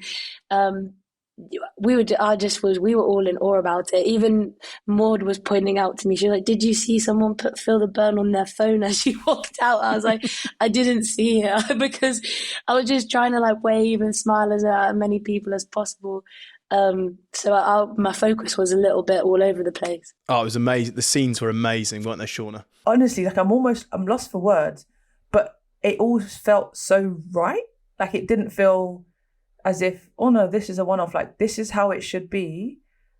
Speaker 6: we were all in awe about it. Even Maud was pointing out to me, she was like, "Did you see someone feel the burn on their phone as she walked out?" I was like, "I didn't see it," because I was just trying to like wave and smile at as many people as possible. So my focus was a little bit all over the place.
Speaker 1: Oh, it was amazing. The scenes were amazing, weren't they, Shaunagh?
Speaker 5: Honestly, like I'm lost for words, but it all felt so right. Like it didn't feel as if, oh no, this is a one-off. Like this is how it should be.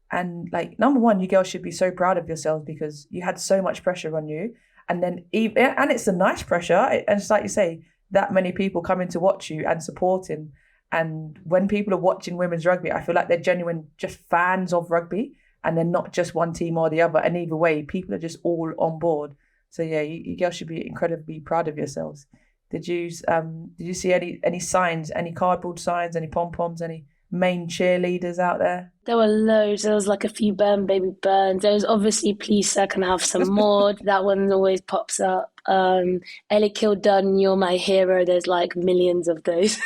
Speaker 5: And like, number one, you girls should be so proud of yourselves because you had so much pressure on you. And then and it's a nice pressure. And it's like you say, that many people coming to watch you and supporting. And when people are watching women's rugby, I feel like they're genuine just fans of rugby and they're not just one team or the other. And either way, people are just all on board. So yeah, you girls should be incredibly proud of yourselves. Did you see any signs, any cardboard signs, any pom-poms, any main cheerleaders out there?
Speaker 6: There were loads. There was like a few Burn Baby Burns. There was obviously Please Sir Can I Have Some More. That one always pops up. Ellie Kildun, You're My Hero. There's like millions of those.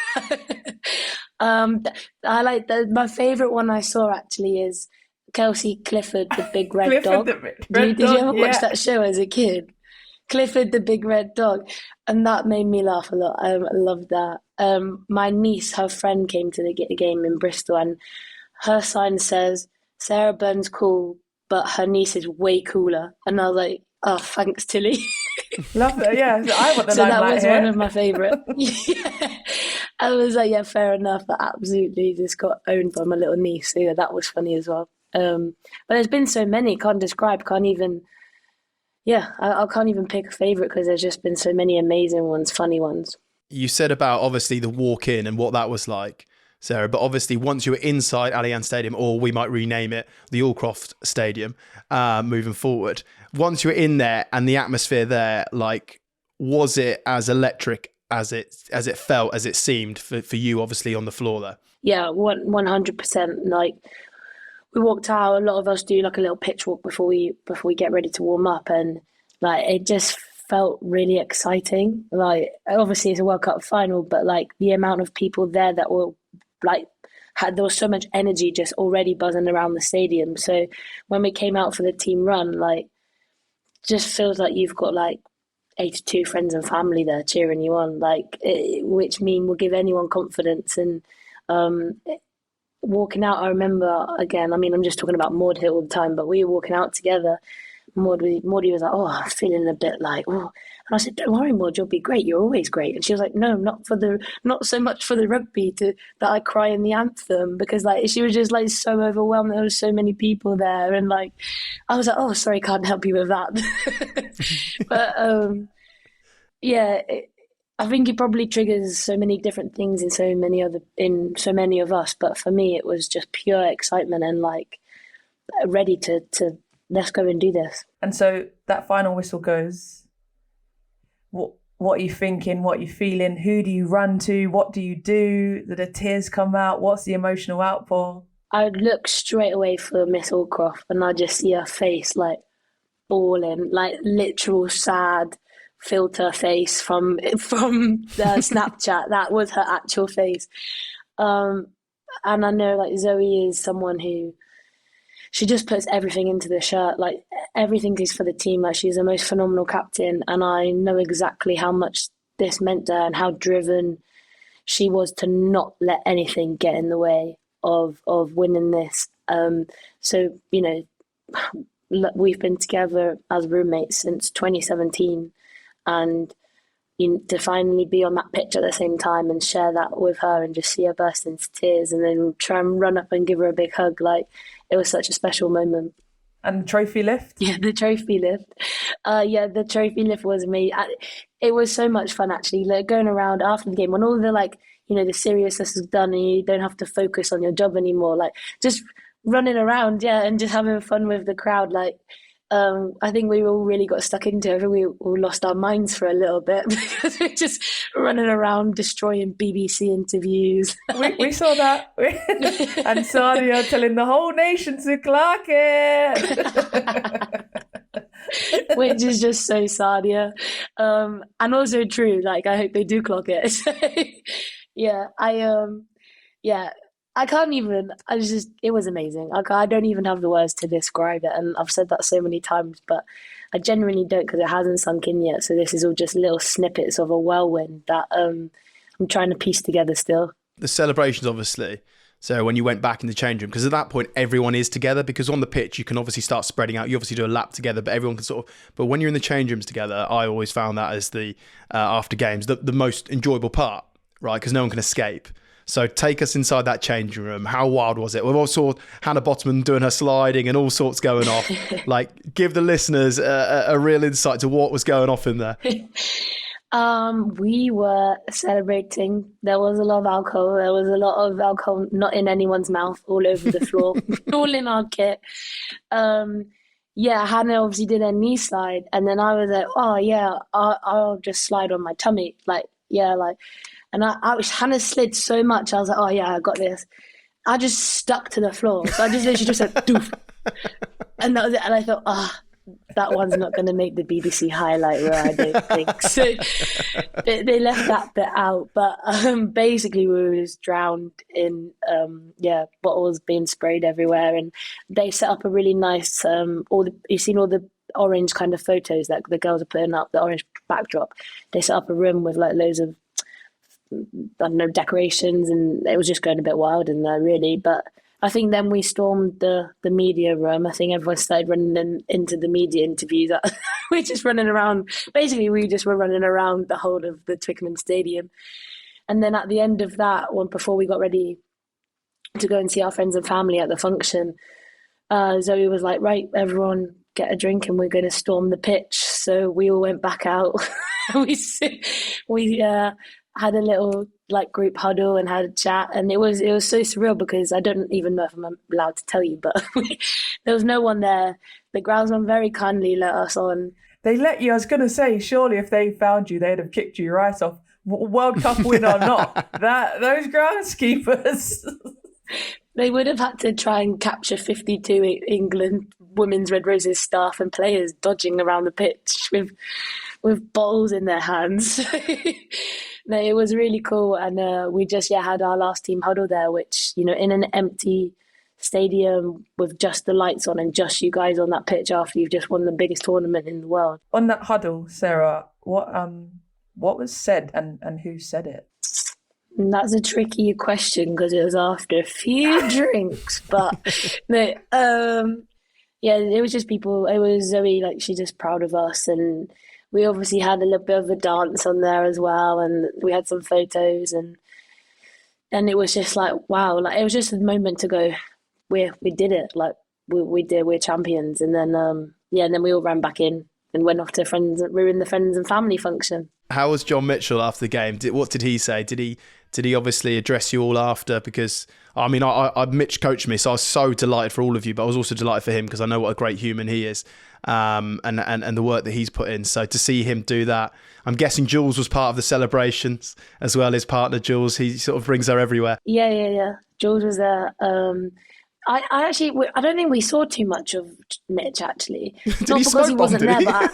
Speaker 6: I like my favourite one I saw actually is Kelsey Clifford, the big red dog. Did you ever watch that show as a kid? Clifford, the big red dog. And that made me laugh a lot. I loved that. My niece, her friend came to the game in Bristol and her sign says, Sarah Bern's cool, but her niece is way cooler. And I was like, oh, thanks, Tilly.
Speaker 5: Love it, yeah. I want the
Speaker 6: so that was
Speaker 5: here.
Speaker 6: one of my favourite. Yeah. I was like, yeah, fair enough. But absolutely just got owned by my little niece. So yeah, that was funny as well. But there's been so many, I can't even pick a favourite because there's just been so many amazing ones, funny ones.
Speaker 1: You said about obviously the walk in and what that was like, Sarah, but obviously once you were inside Allianz Stadium, or we might rename it the Allcroft Stadium, moving forward, once you were in there and the atmosphere there, like, was it as electric as it felt, as it seemed for you, obviously on the floor there?
Speaker 6: Yeah, 100%. Like, we walked out, a lot of us do like a little pitch walk before we get ready to warm up, and like it just felt really exciting. Like, obviously it's a World Cup final, but like the amount of people there that were like there was so much energy just already buzzing around the stadium. So when we came out for the team run, like, just feels like you've got like 82 friends and family there cheering you on, like which will give anyone confidence. And walking out, I remember, again, I mean, I'm just talking about Maud here all the time, but we were walking out together. Maudie was like, oh, I'm feeling a bit like, oh. And I said, don't worry, Maud, you'll be great. You're always great. And she was like, no, not so much for the rugby that I cry in the anthem, because like she was just like so overwhelmed. There were so many people there. And like, I was like, oh, sorry, can't help you with that. But yeah, I think it probably triggers so many different things in so many of us. But for me, it was just pure excitement and like ready to let's go and do this.
Speaker 5: And so that final whistle goes. What are you thinking? What are you feeling? Who do you run to? What do you do? Do the tears come out? What's the emotional outpour?
Speaker 6: I would look straight away for Miss Allcroft and I just see her face like bawling, like literal sad filter face from the Snapchat. That was her actual face. And I know like Zoe is someone who, she just puts everything into the shirt, like everything is for the team. Like, she's the most phenomenal captain, and I know exactly how much this meant to her and how driven she was to not let anything get in the way of winning this. So, you know, we've been together as roommates since 2017, and to finally be on that pitch at the same time and share that with her and just see her burst into tears and then try and run up and give her a big hug, like, it was such a special moment.
Speaker 5: And the trophy lift?
Speaker 6: Yeah, the trophy lift. The trophy lift was amazing. It was so much fun, actually, like going around after the game when all the, like, you know, the seriousness is done and you don't have to focus on your job anymore, like just running around, yeah, and just having fun with the crowd. Like, I think we all really got stuck into it. I think we all lost our minds for a little bit because we're just running around destroying BBC interviews.
Speaker 5: We saw that. And Sadia telling the whole nation to clock it.
Speaker 6: which is just so Sadia. And also true, like, I hope they do clock it. So, yeah, I can't even, it was amazing. I don't even have the words to describe it. And I've said that so many times, but I genuinely don't, because it hasn't sunk in yet. So this is all just little snippets of a whirlwind that I'm trying to piece together still.
Speaker 1: The celebrations, obviously. So when you went back in the change room, because at that point everyone is together, because on the pitch you can obviously start spreading out. You obviously do a lap together, but everyone can sort of. But when you're in the change rooms together, I always found that as the after games the most enjoyable part, right? Because no one can escape. So take us inside that changing room. How wild was it? We've all saw Hannah Botman doing her sliding and all sorts going off. Like, give the listeners a real insight to what was going off in there.
Speaker 6: We were celebrating. There was a lot of alcohol. There was a lot of alcohol not in anyone's mouth, all over the floor, all in our kit. Yeah, Hannah obviously did her knee slide, and then I was like, oh yeah, I'll just slide on my tummy, and Hannah slid so much. I was like, oh yeah, I got this. I just stuck to the floor, so I just literally just said doof, and that was it. And I thought, that one's not going to make the BBC highlight reel, I don't think. So they left that bit out. But basically, we were just drowned in bottles being sprayed everywhere, and they set up a really nice you've seen all the orange kind of photos that the girls are putting up, the orange backdrop. They set up a room with like loads of, I don't know, decorations, and it was just going a bit wild in there, really. But I think then we stormed the media room. I think everyone started running into the media interviews. We're just running around. Basically, we just were running around the whole of the Twickenham Stadium. And then at the end of that, before we got ready to go and see our friends and family at the function, Zoe was like, right, everyone get a drink and we're going to storm the pitch. So we all went back out. we had a little like group huddle and had a chat, and it was so surreal because I don't even know if I'm allowed to tell you, but there was no one there. The groundsman very kindly let us on.
Speaker 5: They let you. I was going to say, surely if they found you, they'd have kicked you right off. World Cup win or not, those groundskeepers.
Speaker 6: They would have had to try and capture 52 England Women's Red Roses staff and players dodging around the pitch with bottles in their hands. No, it was really cool, and we just had our last team huddle there, which, you know, in an empty stadium with just the lights on and just you guys on that pitch after you've just won the biggest tournament in the world.
Speaker 5: On that huddle, Sarah, what was said and who said it?
Speaker 6: And that's a tricky question because it was after a few drinks, but no, it was just people. It was Zoe, like, she's just proud of us, and we obviously had a little bit of a dance on there as well, and we had some photos, and it was just like, wow, like it was just a moment to go, we did it, like we're champions, and then and then we all ran back in and went off to friends. We were in the friends and family function.
Speaker 1: How was John Mitchell after the game? What did he say? Did he obviously address you all after? Because I mean, Mitch coached me, so I was so delighted for all of you, but I was also delighted for him because I know what a great human he is, and the work that he's put in. So to see him do that, I'm guessing Jules was part of the celebrations as well. His partner Jules, he sort of brings her everywhere.
Speaker 6: Yeah. Jules was there. I don't think we saw too much of Mitch, actually. Not because he wasn't there, but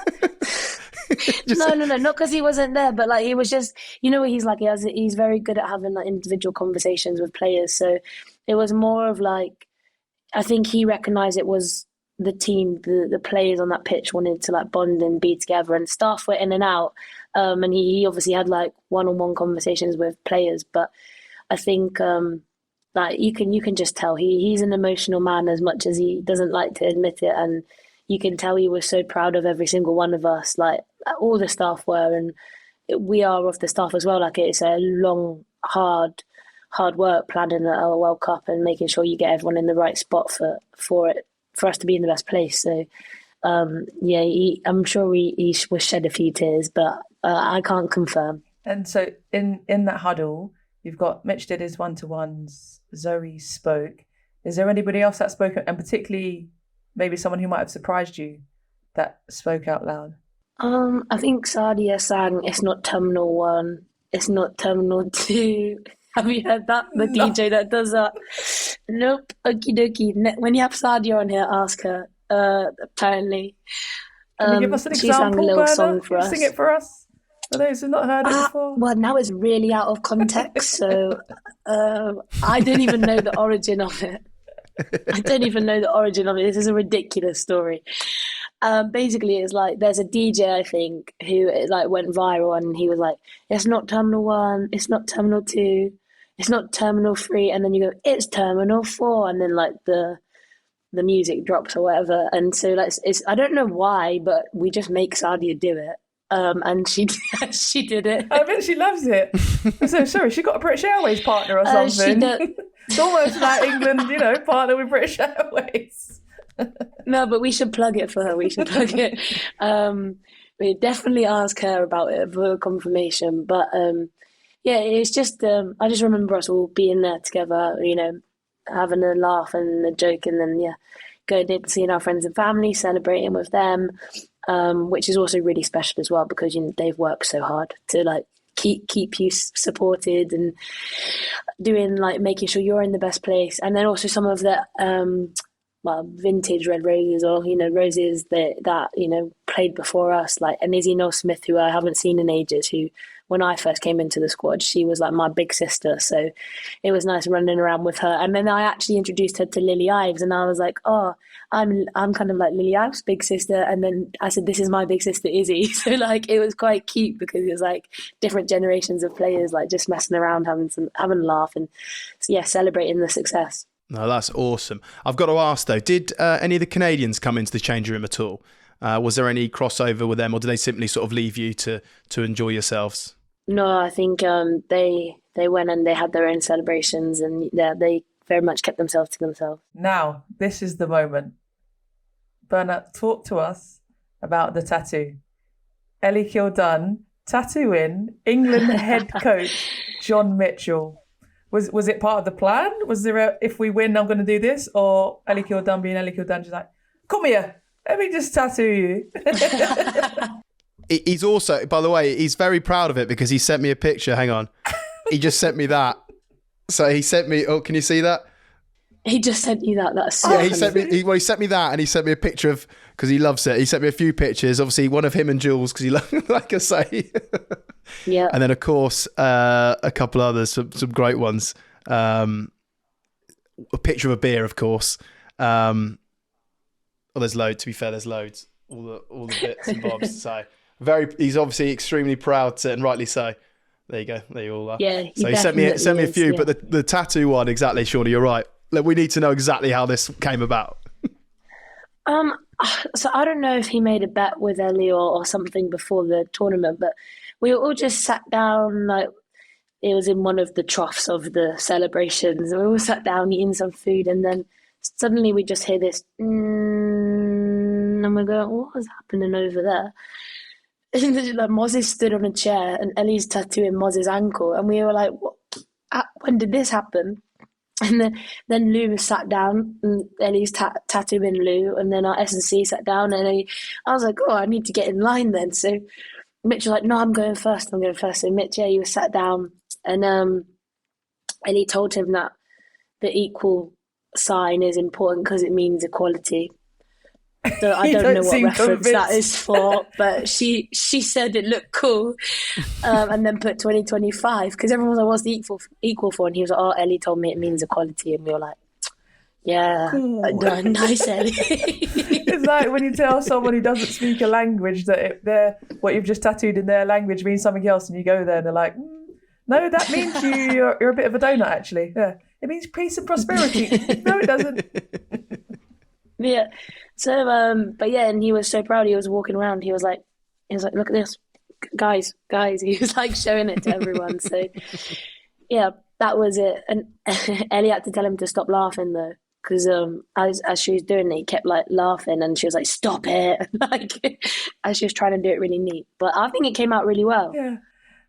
Speaker 6: no, not because he wasn't there, but like he was just, you know what he's like. He's very good at having like individual conversations with players. So it was more of like, I think he recognised it was the team, the players on that pitch wanted to like bond and be together, and staff were in and out. And he obviously had like one-on-one conversations with players, but I think like you can just tell he's an emotional man as much as he doesn't like to admit it, and you can tell he was so proud of every single one of us, like all the staff were, and we are of the staff as well. Like it's a long, hard work planning a World Cup and making sure you get everyone in the right spot for us to be in the best place. So I'm sure he was shed a few tears, but I can't confirm.
Speaker 5: And so in that huddle, you've got Mitch did his one-to-ones, Zoe spoke. Is there anybody else that spoke, and particularly maybe someone who might have surprised you that spoke out loud?
Speaker 6: I think Sadia sang "It's Not Terminal 1, It's Not Terminal 2." Have you heard that? The DJ that does that? Nope. Okie dokie. When you have Sadia on here, ask her. Apparently.
Speaker 5: Can you give us an
Speaker 6: She sang a
Speaker 5: example,
Speaker 6: little
Speaker 5: Berna?
Speaker 6: song for
Speaker 5: Can you
Speaker 6: us.
Speaker 5: sing it for us? For those who've not heard it before.
Speaker 6: Well, now it's really out of context, so I don't even know the origin of it. This is a ridiculous story. Basically, it's like there's a DJ, I think, who like went viral, and he was like, "It's not Terminal 1, it's not Terminal 2, it's not Terminal 3," and then you go, "It's Terminal 4," and then like the music drops or whatever. And so like it's I don't know why, but we just make Sadia do it. And she did it.
Speaker 5: I bet she loves it. So sorry, she got a British Airways partner or something. It's almost like England, partner with British Airways.
Speaker 6: No, but we should plug it for her. We definitely ask her about it for confirmation. But yeah, it's just I just remember us all being there together, having a laugh and a joke, and then going in, seeing our friends and family, celebrating with them. Which is also really special as well, because they've worked so hard to like keep you supported and doing like making sure you're in the best place. And then also some of the vintage red roses, or roses that played before us, like an Izzy Noel-Smith, who I haven't seen in ages, who when I first came into the squad, she was like my big sister, so it was nice running around with her. And then I actually introduced her to Lily Ives, and I was like, oh, I'm kind of like Lily Ives' big sister. And then I said, this is my big sister Izzy. So like it was quite cute, because it was like different generations of players like just messing around, having a laugh, and celebrating the success.
Speaker 1: No, that's awesome. I've got to ask though, did any of the Canadians come into the change room at all? Was there any crossover with them, or did they simply sort of leave you to enjoy yourselves?
Speaker 6: No, I think they went and they had their own celebrations, and they very much kept themselves to themselves.
Speaker 5: Now, this is the moment. Bernard, talk to us about the tattoo. Ellie Kildunn tattooing England head coach John Mitchell. Was it part of the plan? Was there if we win, I'm going to do this? Or Ellie Kildunn being Ellie Kildunn, she's like, come here, let me just tattoo you.
Speaker 1: He's also, by the way, he's very proud of it, because he sent me a picture. Hang on. He just sent me that. So he sent me, can you see that?
Speaker 6: He just sent you that. That's so
Speaker 1: he
Speaker 6: funny.
Speaker 1: he sent me that, and he sent me a picture of, because he loves it. He sent me a few pictures, obviously one of him and Jules, because he like I say.
Speaker 6: Yeah.
Speaker 1: And then of course, a couple others, some great ones. A picture of a beer, of course. There's loads, to be fair, there's loads. All the bits and bobs. So he's obviously extremely proud, and rightly so. There you go. There you all are.
Speaker 6: Yeah.
Speaker 1: So he sent me a few, but the tattoo one, exactly, Shaunagh, you're right. Look, we need to know exactly how this came about.
Speaker 6: So I don't know if he made a bet with Ellie or something before the tournament, but we all just sat down, like it was in one of the troughs of the celebrations, and we all sat down eating some food, and then suddenly we just hear this, and we go, what was happening over there? And like Moses stood on a chair, and Ellie's tattooing Moses' ankle, and we were like, what? When did this happen? And then Lou sat down, and Ellie's tattooing Lou, and then our S&C sat down, and I was like, oh, I need to get in line then. So Mitch was like, no, I'm going first. So Mitch, he was sat down, and Ellie told him that the equal sign is important because it means equality. So I don't know what reference that is for, but she said it looked cool, and then put 2025, because everyone was like, what's the equal for? And he was like, oh, Ellie told me it means equality, and we were like, yeah, nice, Ellie.
Speaker 5: It's like when you tell someone who doesn't speak a language that what you've just tattooed in their language means something else, and you go there and they're like, no, that means you're a bit of a donut, actually. Yeah, it means peace and prosperity. No, it doesn't.
Speaker 6: Yeah. So, but yeah, and he was so proud. He was walking around. He was like, look at this, guys. He was like showing it to everyone. So, yeah, that was it. And Ellie had to tell him to stop laughing though, because as she was doing it, he kept like laughing, and she was like, "Stop it!" Like as she was trying to do it really neat. But I think it came out really well.
Speaker 5: Yeah,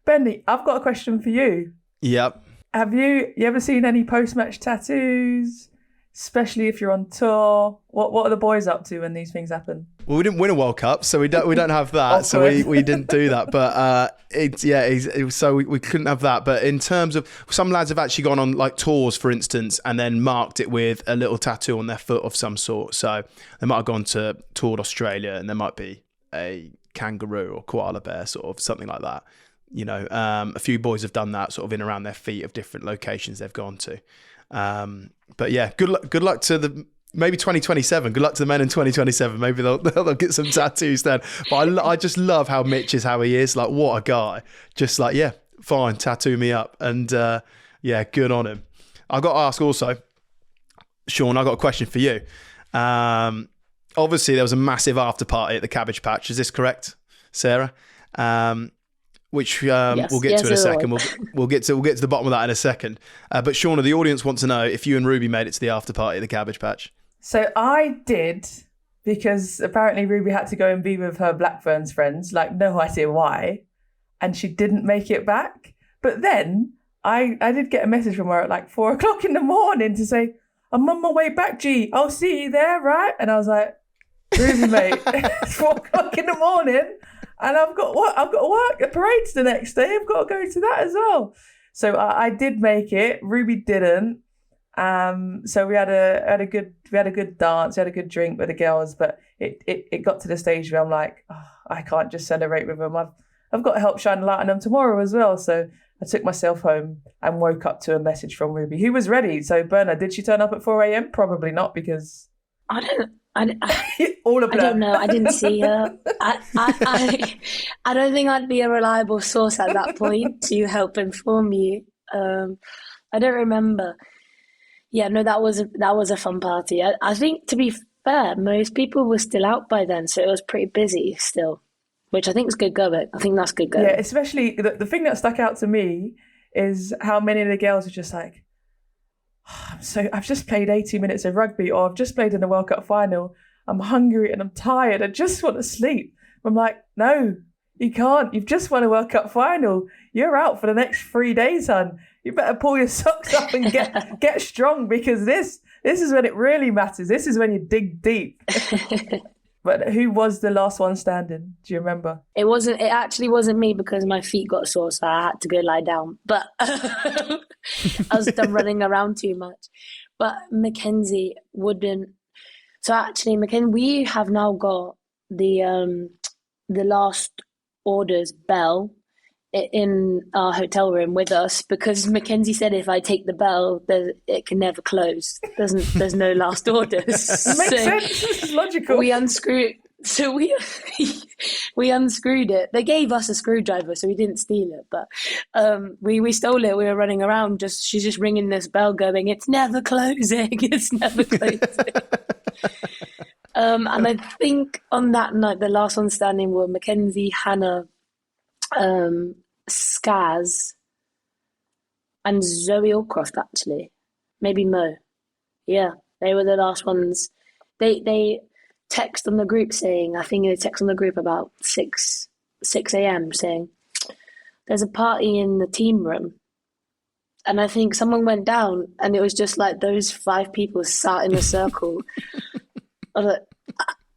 Speaker 5: Benny, I've got a question for you.
Speaker 1: Yep.
Speaker 5: Have you ever seen any post-match tattoos? Especially if you're on tour, what are the boys up to when these things happen?
Speaker 1: Well, we didn't win a World Cup, so we don't have that. So we didn't do that. But so we couldn't have that. But in terms of, some lads have actually gone on like tours, for instance, and then marked it with a little tattoo on their foot of some sort. So they might have gone to toured Australia, and there might be a kangaroo or koala bear, sort of something like that. You know, a few boys have done that sort of in around their feet of different locations they've gone to. But yeah, good luck to maybe 2027. Good luck to the men in 2027. Maybe they'll get some tattoos then. But I just love how Mitch is how he is. Like, what a guy. Just like, yeah, fine, tattoo me up. And yeah, good on him. I've got to ask also, Sean, I've got a question for you. Obviously, there was a massive after party at the Cabbage Patch. Is this correct, Sarah? Which
Speaker 6: Yes.
Speaker 1: we'll get
Speaker 6: Yes,
Speaker 1: to in a
Speaker 6: it
Speaker 1: second.
Speaker 6: was.
Speaker 1: We'll get to the bottom of that in a second. But Shaunagh, the audience wants to know if you and Ruby made it to the after party at the Cabbage Patch.
Speaker 5: So I did, because apparently Ruby had to go and be with her Blackburns friends, like no idea why, and she didn't make it back. But then I did get a message from her at like 4 o'clock in the morning to say, I'm on my way back, G. I'll see you there, right? And I was like, Ruby, mate, it's 4 o'clock in the morning. And I've got to work. A parade's the next day. I've got to go to that as well. So I did make it. Ruby didn't. So we had a good dance. We had a good drink with the girls. But it got to the stage where I'm like, oh, I can't just celebrate with them. I've got to help shine a light on them tomorrow as well. So I took myself home and woke up to a message from Ruby, who was ready. So Bernard, did she turn up at 4 a.m? Probably not, because
Speaker 6: I don't know. I didn't see her. I don't think I'd be a reliable source at that point to help inform you. I don't remember. Yeah, no, that was a fun party. I think, to be fair, most people were still out by then, so it was pretty busy still, which I think is good going. I think that's good going.
Speaker 5: Yeah, especially the thing that stuck out to me is how many of the girls were just like, I've just played 80 minutes of rugby, or I've just played in the World Cup final. I'm hungry and I'm tired. I just want to sleep. I'm like, no, you can't. You've just won a World Cup final. You're out for the next 3 days, hon. You better pull your socks up and get strong, because this is when it really matters. This is when you dig deep. But who was the last one standing? Do you remember?
Speaker 6: It actually wasn't me, because my feet got sore, so I had to go lie down. But I was done running around too much. But Mackenzie wouldn't. So actually, Mackenzie, we have now got the last orders bell in our hotel room with us, because Mackenzie said if I take the bell, it can never close. There's no last orders.
Speaker 5: Makes sense. This is logical.
Speaker 6: We unscrewed. So we unscrewed it. They gave us a screwdriver, so we didn't steal it, but we stole it. We were running around. She's just ringing this bell, going, "It's never closing. It's never closing." And I think on that night, the last one standing were Mackenzie, Hannah, Skaz, and Zoe Allcroft, actually. Maybe Mo. Yeah, they were the last ones. They text on the group saying, I think they text on the group about 6 a.m. saying, there's a party in the team room. And I think someone went down, and it was just like those 5 people sat in a circle. I was like,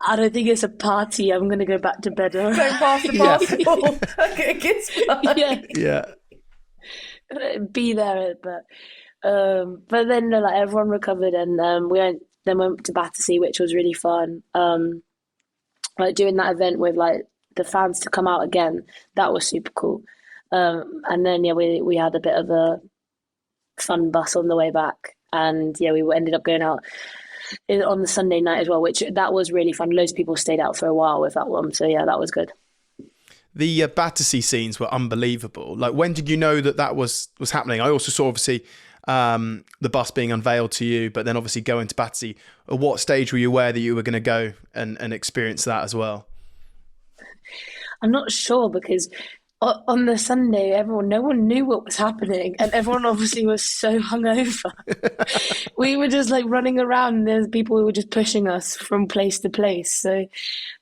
Speaker 6: I don't think it's a party. I'm going to go back to bed.
Speaker 5: Don't pass the basketball. Okay, kids play.
Speaker 6: Yeah. Be there, but then like everyone recovered, and we went to Battersea, which was really fun. Like doing that event with like the fans to come out again, that was super cool. And then we had a bit of a fun bus on the way back, and we ended up going out on the Sunday night as well, which that was really fun. Loads of people stayed out for a while with that one, so yeah, that was good.
Speaker 1: The Battersea scenes were unbelievable. Like, when did you know that was happening? I also saw, obviously, the bus being unveiled to you, but then obviously going to Battersea. At what stage were you aware that you were going to go and experience that as well?
Speaker 6: I'm not sure, because on the Sunday, no one knew what was happening, and everyone obviously was so hungover. We were just like running around, and there's people who were just pushing us from place to place. So,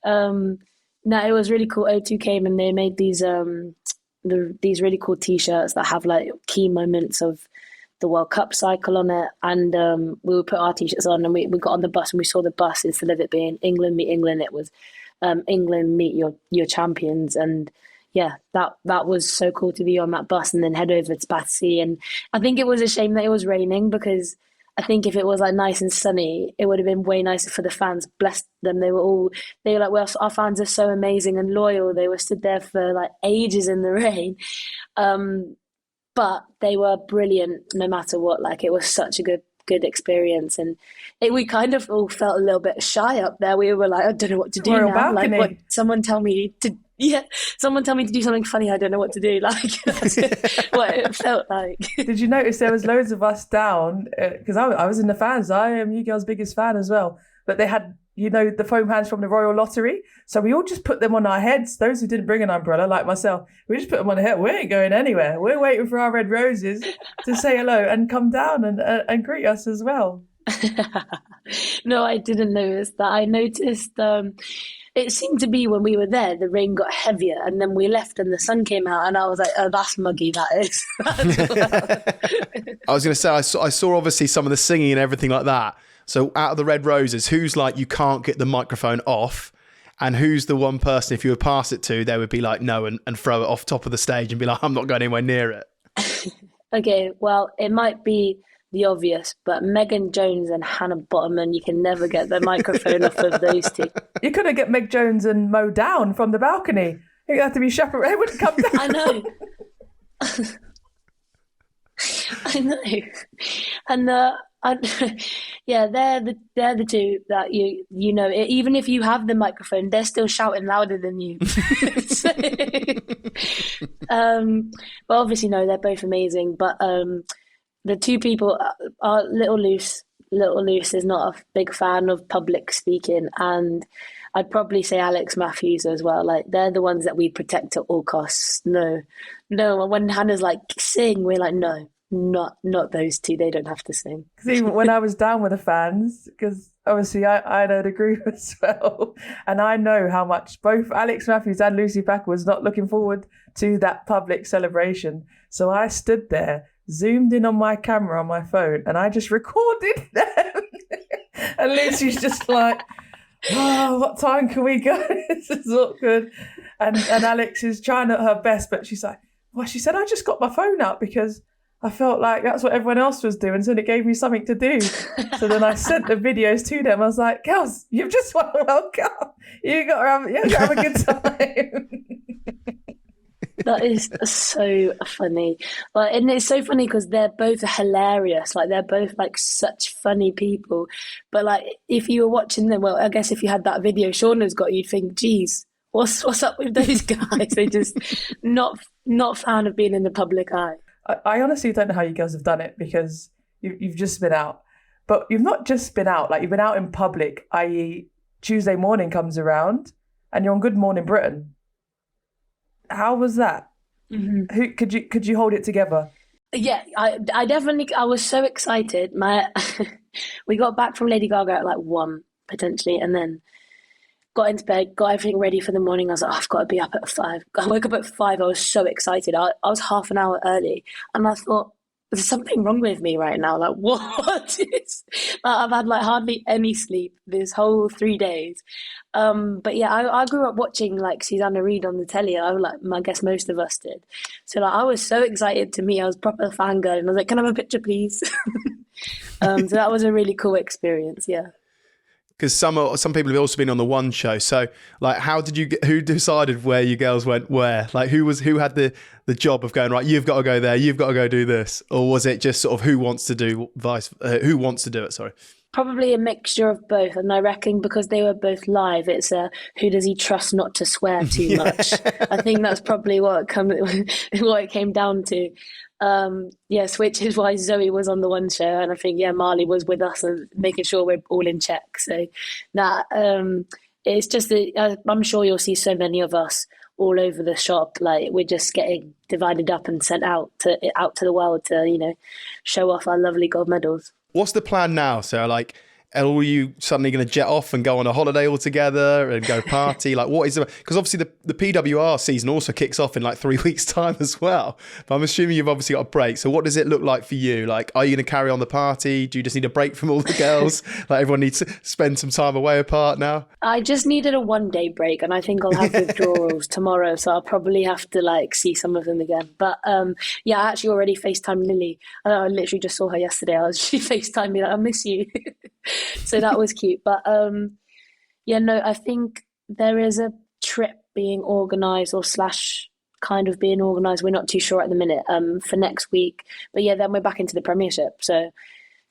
Speaker 6: no, it was really cool. O2 came and they made these really cool T-shirts that have like key moments of the World Cup cycle on it, and we would put our T-shirts on, and we got on the bus, and we saw the bus, instead of it being England meet England, it was England meet your champions. And yeah, that was so cool to be on that bus and then head over to Battersea. And I think it was a shame that it was raining, because I think if it was like nice and sunny, it would have been way nicer for the fans. Bless them. They were like, well, our fans are so amazing and loyal. They were stood there for like ages in the rain. But they were brilliant no matter what. Like, it was such a good experience, and we kind of all felt a little bit shy up there. We were like, I don't know what to do
Speaker 5: Royal
Speaker 6: now.
Speaker 5: balcony.
Speaker 6: Like, what, someone tell me to do something funny. I don't know what to do. Like, that's what it felt like.
Speaker 5: Did you notice there was loads of us down? Because I was in the fans. I am you girls' biggest fan as well. But they had, the foam hands from the Royal Lottery. So we all just put them on our heads. Those who didn't bring an umbrella, like myself, we just put them on our head. We ain't going anywhere. We're waiting for our red roses to say hello and come down and greet us as well.
Speaker 6: No, I didn't notice that. I noticed it seemed to be when we were there, the rain got heavier, and then we left and the sun came out, and I was like, oh, that's muggy, that is.
Speaker 1: I was going to say, I saw obviously some of the singing and everything like that. So out of the red roses, who's like, you can't get the microphone off? And who's the one person, if you would pass it to, they would be like, no, and throw it off top of the stage and be like, I'm not going anywhere near it.
Speaker 6: Okay, well, it might be the obvious, but Megan Jones and Hannah Bottoman, you can never get the microphone off of those two.
Speaker 5: You couldn't get Meg Jones and Mo down from the balcony. You'd have to be chaperone. They wouldn't come down.
Speaker 6: I know. I know. And yeah, they're the two that you know. Even if you have the microphone, they're still shouting louder than you. But obviously, no, they're both amazing. But the two people are Little Loose. Little Loose is not a big fan of public speaking, and I'd probably say Alex Matthews as well. Like, they're the ones that we protect at all costs. No. When Hannah's like, sing, we're like, no. Not those two. They don't have to sing.
Speaker 5: See, when I was down with the fans, because obviously I know the group as well, and I know how much both Alex Matthews and Lucy Packer was not looking forward to that public celebration. So I stood there, zoomed in on my camera on my phone, and I just recorded them. And Lucy's just like, oh, what time can we go? This is awkward. And Alex is trying at her best, but she's like, well, she said, I just got my phone out because I felt like that's what everyone else was doing, so it gave me something to do. So then I sent the videos to them. I was like, girls, you've just won a World Cup. You got to have a good time.
Speaker 6: That is so funny. Like, and it's so funny because they're both hilarious. Like, they're both like such funny people. But like, if you were watching them, well, I guess if you had that video Shaunagh's got, you'd think, geez, what's up with those guys? They just not fan of being in the public eye.
Speaker 5: I honestly don't know how you girls have done it, because you've just been out. But you've not just been out, like, you've been out in public, i.e. Tuesday morning comes around and you're on Good Morning Britain. How was that? Mm-hmm. Who could you hold it together?
Speaker 6: Yeah, I definitely, I was so excited. We got back from Lady Gaga at like 1 potentially, and then got into bed, got everything ready for the morning. I was like, oh, I've got to be up at 5. I woke up at 5. I was so excited. I was half an hour early, and I thought, there's something wrong with me right now. Like, what is? I've had like hardly any sleep this whole 3 days. But yeah, I grew up watching like Susanna Reid on the telly. I guess most of us did. So like, I was so excited to meet. I was proper fangirl, and I was like, can I have a picture, please? So that was a really cool experience. Yeah.
Speaker 1: Because some people have also been on the One show. So, like, who decided where you girls went where? Like, who had the job of going, right, you've got to go there, you've got to go do this? Or was it just sort of who wants to do it, sorry?
Speaker 6: Probably a mixture of both. And I reckon because they were both live, it's who does he trust not to swear too much? I think that's probably what it came down to. Yes, which is why Zoe was on the One show, and I think Marley was with us and making sure we're all in check. So that it's just that I'm sure you'll see so many of us all over the shop. Like, we're just getting divided up and sent out to the world to show off our lovely gold medals.
Speaker 1: What's the plan now? So, like, are you suddenly going to jet off and go on a holiday all together and go party? Like, what is it? Because obviously the PWR season also kicks off in like 3 weeks' time as well. But I'm assuming you've obviously got a break. So what does it look like for you? Like, are you going to carry on the party? Do you just need a break from all the girls? Like, everyone needs to spend some time away apart now?
Speaker 6: I just needed a 1-day break, and I think I'll have withdrawals tomorrow, so I'll probably have to like see some of them again. But yeah, I actually already FaceTimed Lily. I literally just saw her yesterday. She FaceTimed me like, I miss you. So that was cute. But yeah, no, I think there is a trip being organised or / kind of being organised. We're not too sure at the minute for next week. But yeah, then we're back into the Premiership. So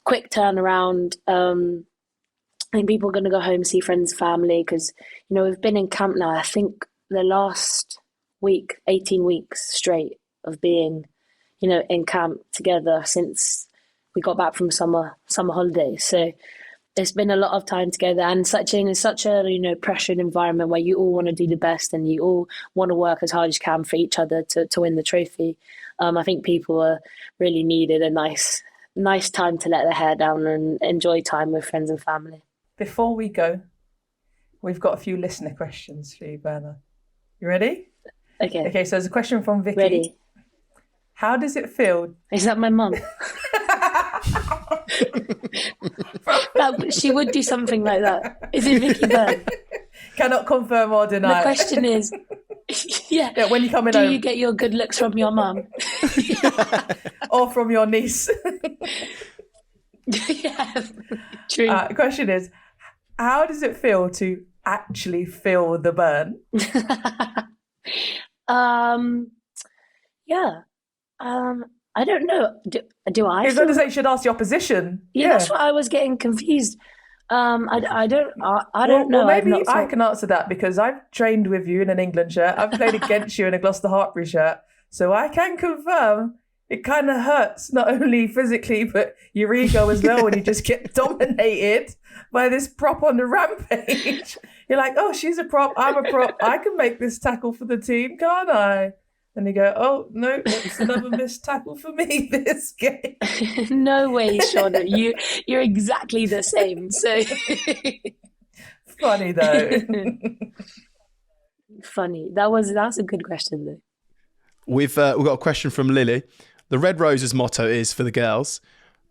Speaker 6: quick turnaround. I think people are going to go home, see friends, family, because, you know, we've been in camp now, I think the last week, 18 weeks straight of being, you know, in camp together since we got back from summer holidays. So there's been a lot of time together, and such a you know, pressured environment where you all want to do the best and you all want to work as hard as you can for each other to win the trophy. I think people are really needed a nice time to let their hair down and enjoy time with friends and family.
Speaker 5: Before we go, we've got a few listener questions for you, Berna. You ready? Okay, so there's a question from Vicky.
Speaker 6: Ready.
Speaker 5: How does it feel?
Speaker 6: Is that my mum? She would do something like that. Is it Vicky Bern?
Speaker 5: Cannot confirm or deny.
Speaker 6: The question is,
Speaker 5: yeah, when you're coming
Speaker 6: home,
Speaker 5: do
Speaker 6: you get your good looks from your mum?
Speaker 5: Or from your niece?
Speaker 6: Yeah, true.
Speaker 5: The question is, how does it feel to actually feel the burn?
Speaker 6: Yeah. I don't know. Do I?
Speaker 5: I was going to say you should ask the opposition.
Speaker 6: Yeah, that's what I was getting confused. I don't know.
Speaker 5: Well, maybe I can answer that because I've trained with you in an England shirt. I've played against you in a Gloucester Hartbury shirt, so I can confirm it kind of hurts not only physically but your ego as well when you just get dominated by this prop on the rampage. You're like, oh, she's a prop, I'm a prop. I can make this tackle for the team, can't I? And you go, oh, no, it's another missed tackle for me this game.
Speaker 6: No way, Shaunagh. You're exactly the same. So
Speaker 5: funny, though.
Speaker 6: Funny. That's a good question, though.
Speaker 1: We've got a question from Lily. The Red Roses motto is for the girls.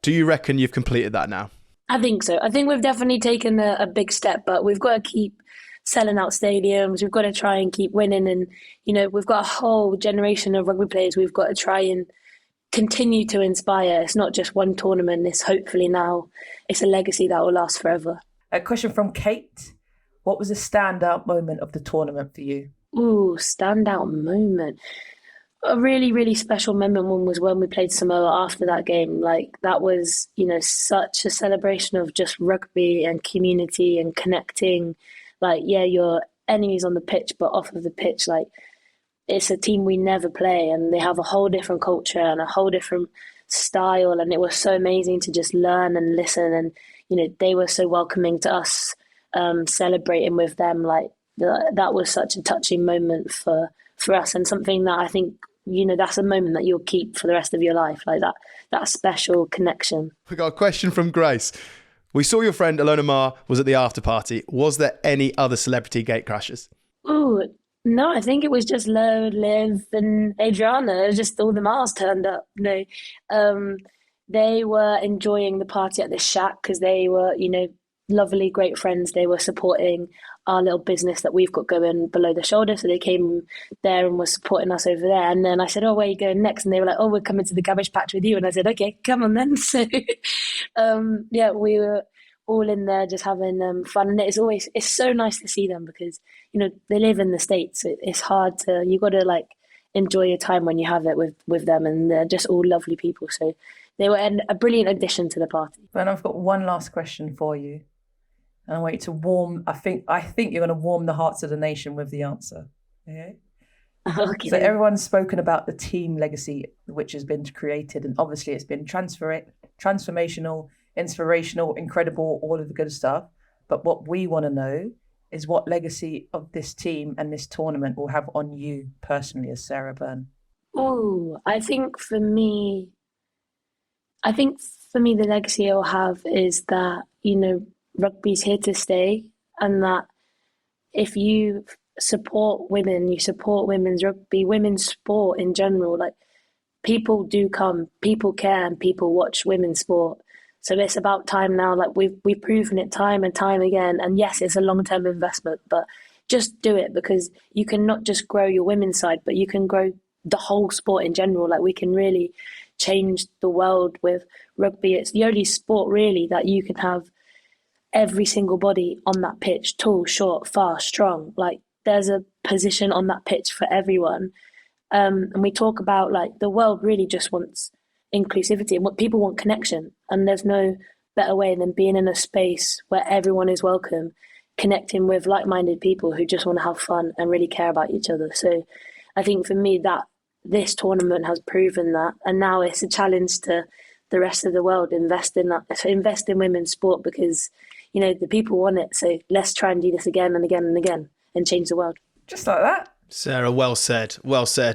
Speaker 1: Do you reckon you've completed that now?
Speaker 6: I think so. I think we've definitely taken a big step, but we've got to keep selling out stadiums. We've got to try and keep winning. And, you know, we've got a whole generation of rugby players we've got to try and continue to inspire. It's not just one tournament. It's hopefully now it's a legacy that will last forever.
Speaker 5: A question from Kate. What was a standout moment of the tournament for you?
Speaker 6: Ooh, standout moment. A really, really special moment was when we played Samoa after that game. Like, that was, you know, such a celebration of just rugby and community and connecting. Like, yeah, you're enemies on the pitch, but off of the pitch, like, it's a team we never play, and they have a whole different culture and a whole different style. And it was so amazing to just learn and listen. And, you know, they were so welcoming to us, celebrating with them. Like, that was such a touching moment for us, and something that I think, you know, that's a moment that you'll keep for the rest of your life, like that special connection.
Speaker 1: We got a question from Grace. We saw your friend Alona Mar was at the after party. Was there any other celebrity gate crashers?
Speaker 6: Ooh, no, I think it was just Lo, Liv and Adriana. Just all the Mars turned up. No, they were enjoying the party at the shack because they were, you know, lovely, great friends. They were supporting our little business that we've got going below the shoulder. So they came there and were supporting us over there. And then I said, oh, where are you going next? And they were like, oh, we're coming to the Cabbage Patch with you. And I said, okay, come on then. So yeah, we were all in there just having fun. And it's so nice to see them because, you know, they live in the States. It's hard to, you got to like enjoy your time when you have it with them. And they're just all lovely people. So they were a brilliant addition to the party.
Speaker 5: Ben, I've got one last question for you. And I want you to warm, I think you're going to warm the hearts of the nation with the answer. Okay?
Speaker 6: Okay.
Speaker 5: So everyone's spoken about the team legacy which has been created, and obviously it's been transformational, inspirational, incredible, all of the good stuff. But what we want to know is what legacy of this team and this tournament will have on you personally as Sarah Bern.
Speaker 6: Oh, I think for me, the legacy I'll have is that, you know, rugby's here to stay, and that if you support women, you support women's rugby, women's sport in general, like people do come, people care, and people watch women's sport. So it's about time now. Like we've proven it time and time again. And yes, it's a long-term investment, but just do it, because you can not just grow your women's side, but you can grow the whole sport in general. Like we can really change the world with rugby. It's the only sport really that you can have every single body on that pitch, tall, short, fast, strong. Like there's a position on that pitch for everyone. And we talk about like the world really just wants inclusivity, and what people want connection. And there's no better way than being in a space where everyone is welcome, connecting with like-minded people who just want to have fun and really care about each other. So I think for me that this tournament has proven that, and now it's a challenge to the rest of the world. Invest in that, so invest in women's sport, because you know the people want it. So let's try and do this again and again and again and change the world.
Speaker 5: Just like that.
Speaker 1: Sarah, well said,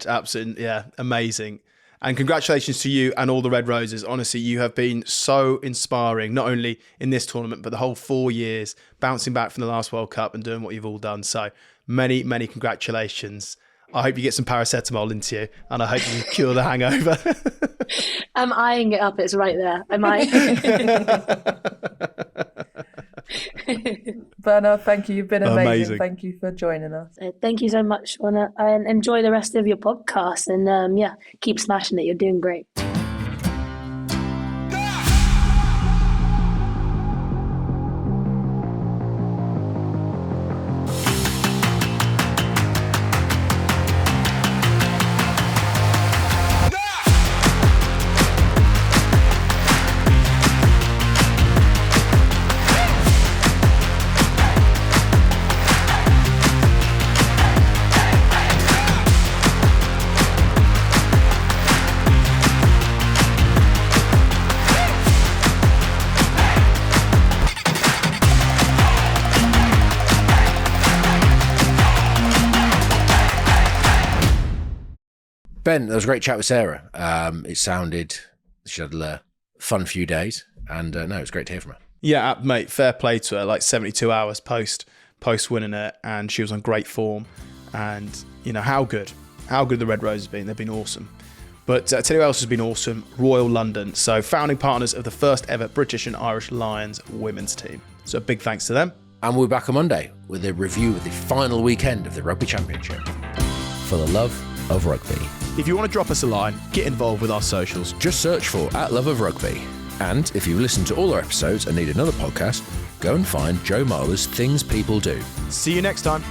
Speaker 1: absolutely, yeah, amazing. And congratulations to you and all the Red Roses. Honestly, you have been so inspiring, not only in this tournament, but the whole 4 years, bouncing back from the last World Cup and doing what you've all done. So many, many congratulations. I hope you get some paracetamol into you, and I hope you cure the hangover.
Speaker 6: I'm eyeing it up. It's right there. Am I?
Speaker 5: Bernard, thank you. You've been amazing.
Speaker 1: Amazing.
Speaker 5: Thank you for joining us.
Speaker 6: Thank you so much, Shaunagh, and enjoy the rest of your podcast. And yeah, keep smashing it. You're doing great.
Speaker 2: Ben, that was a great chat with Sarah. It sounded she had a fun few days, and no, it was great to hear from her.
Speaker 1: Yeah, mate, fair play to her. Like 72 hours post winning it, and she was on great form. And you know how good the Red Roses have been. They've been awesome. But tell you who else has been awesome? Royal London. So founding partners of the first ever British and Irish Lions women's team. So a big thanks to them.
Speaker 2: And we'll be back on Monday with a review of the final weekend of the Rugby Championship. For the love of rugby.
Speaker 1: If you want to drop us a line, get involved with our socials.
Speaker 2: Just search for @LoveOfRugby. And if you've listened to all our episodes and need another podcast, go and find Joe Marler's Things People Do.
Speaker 1: See you next time.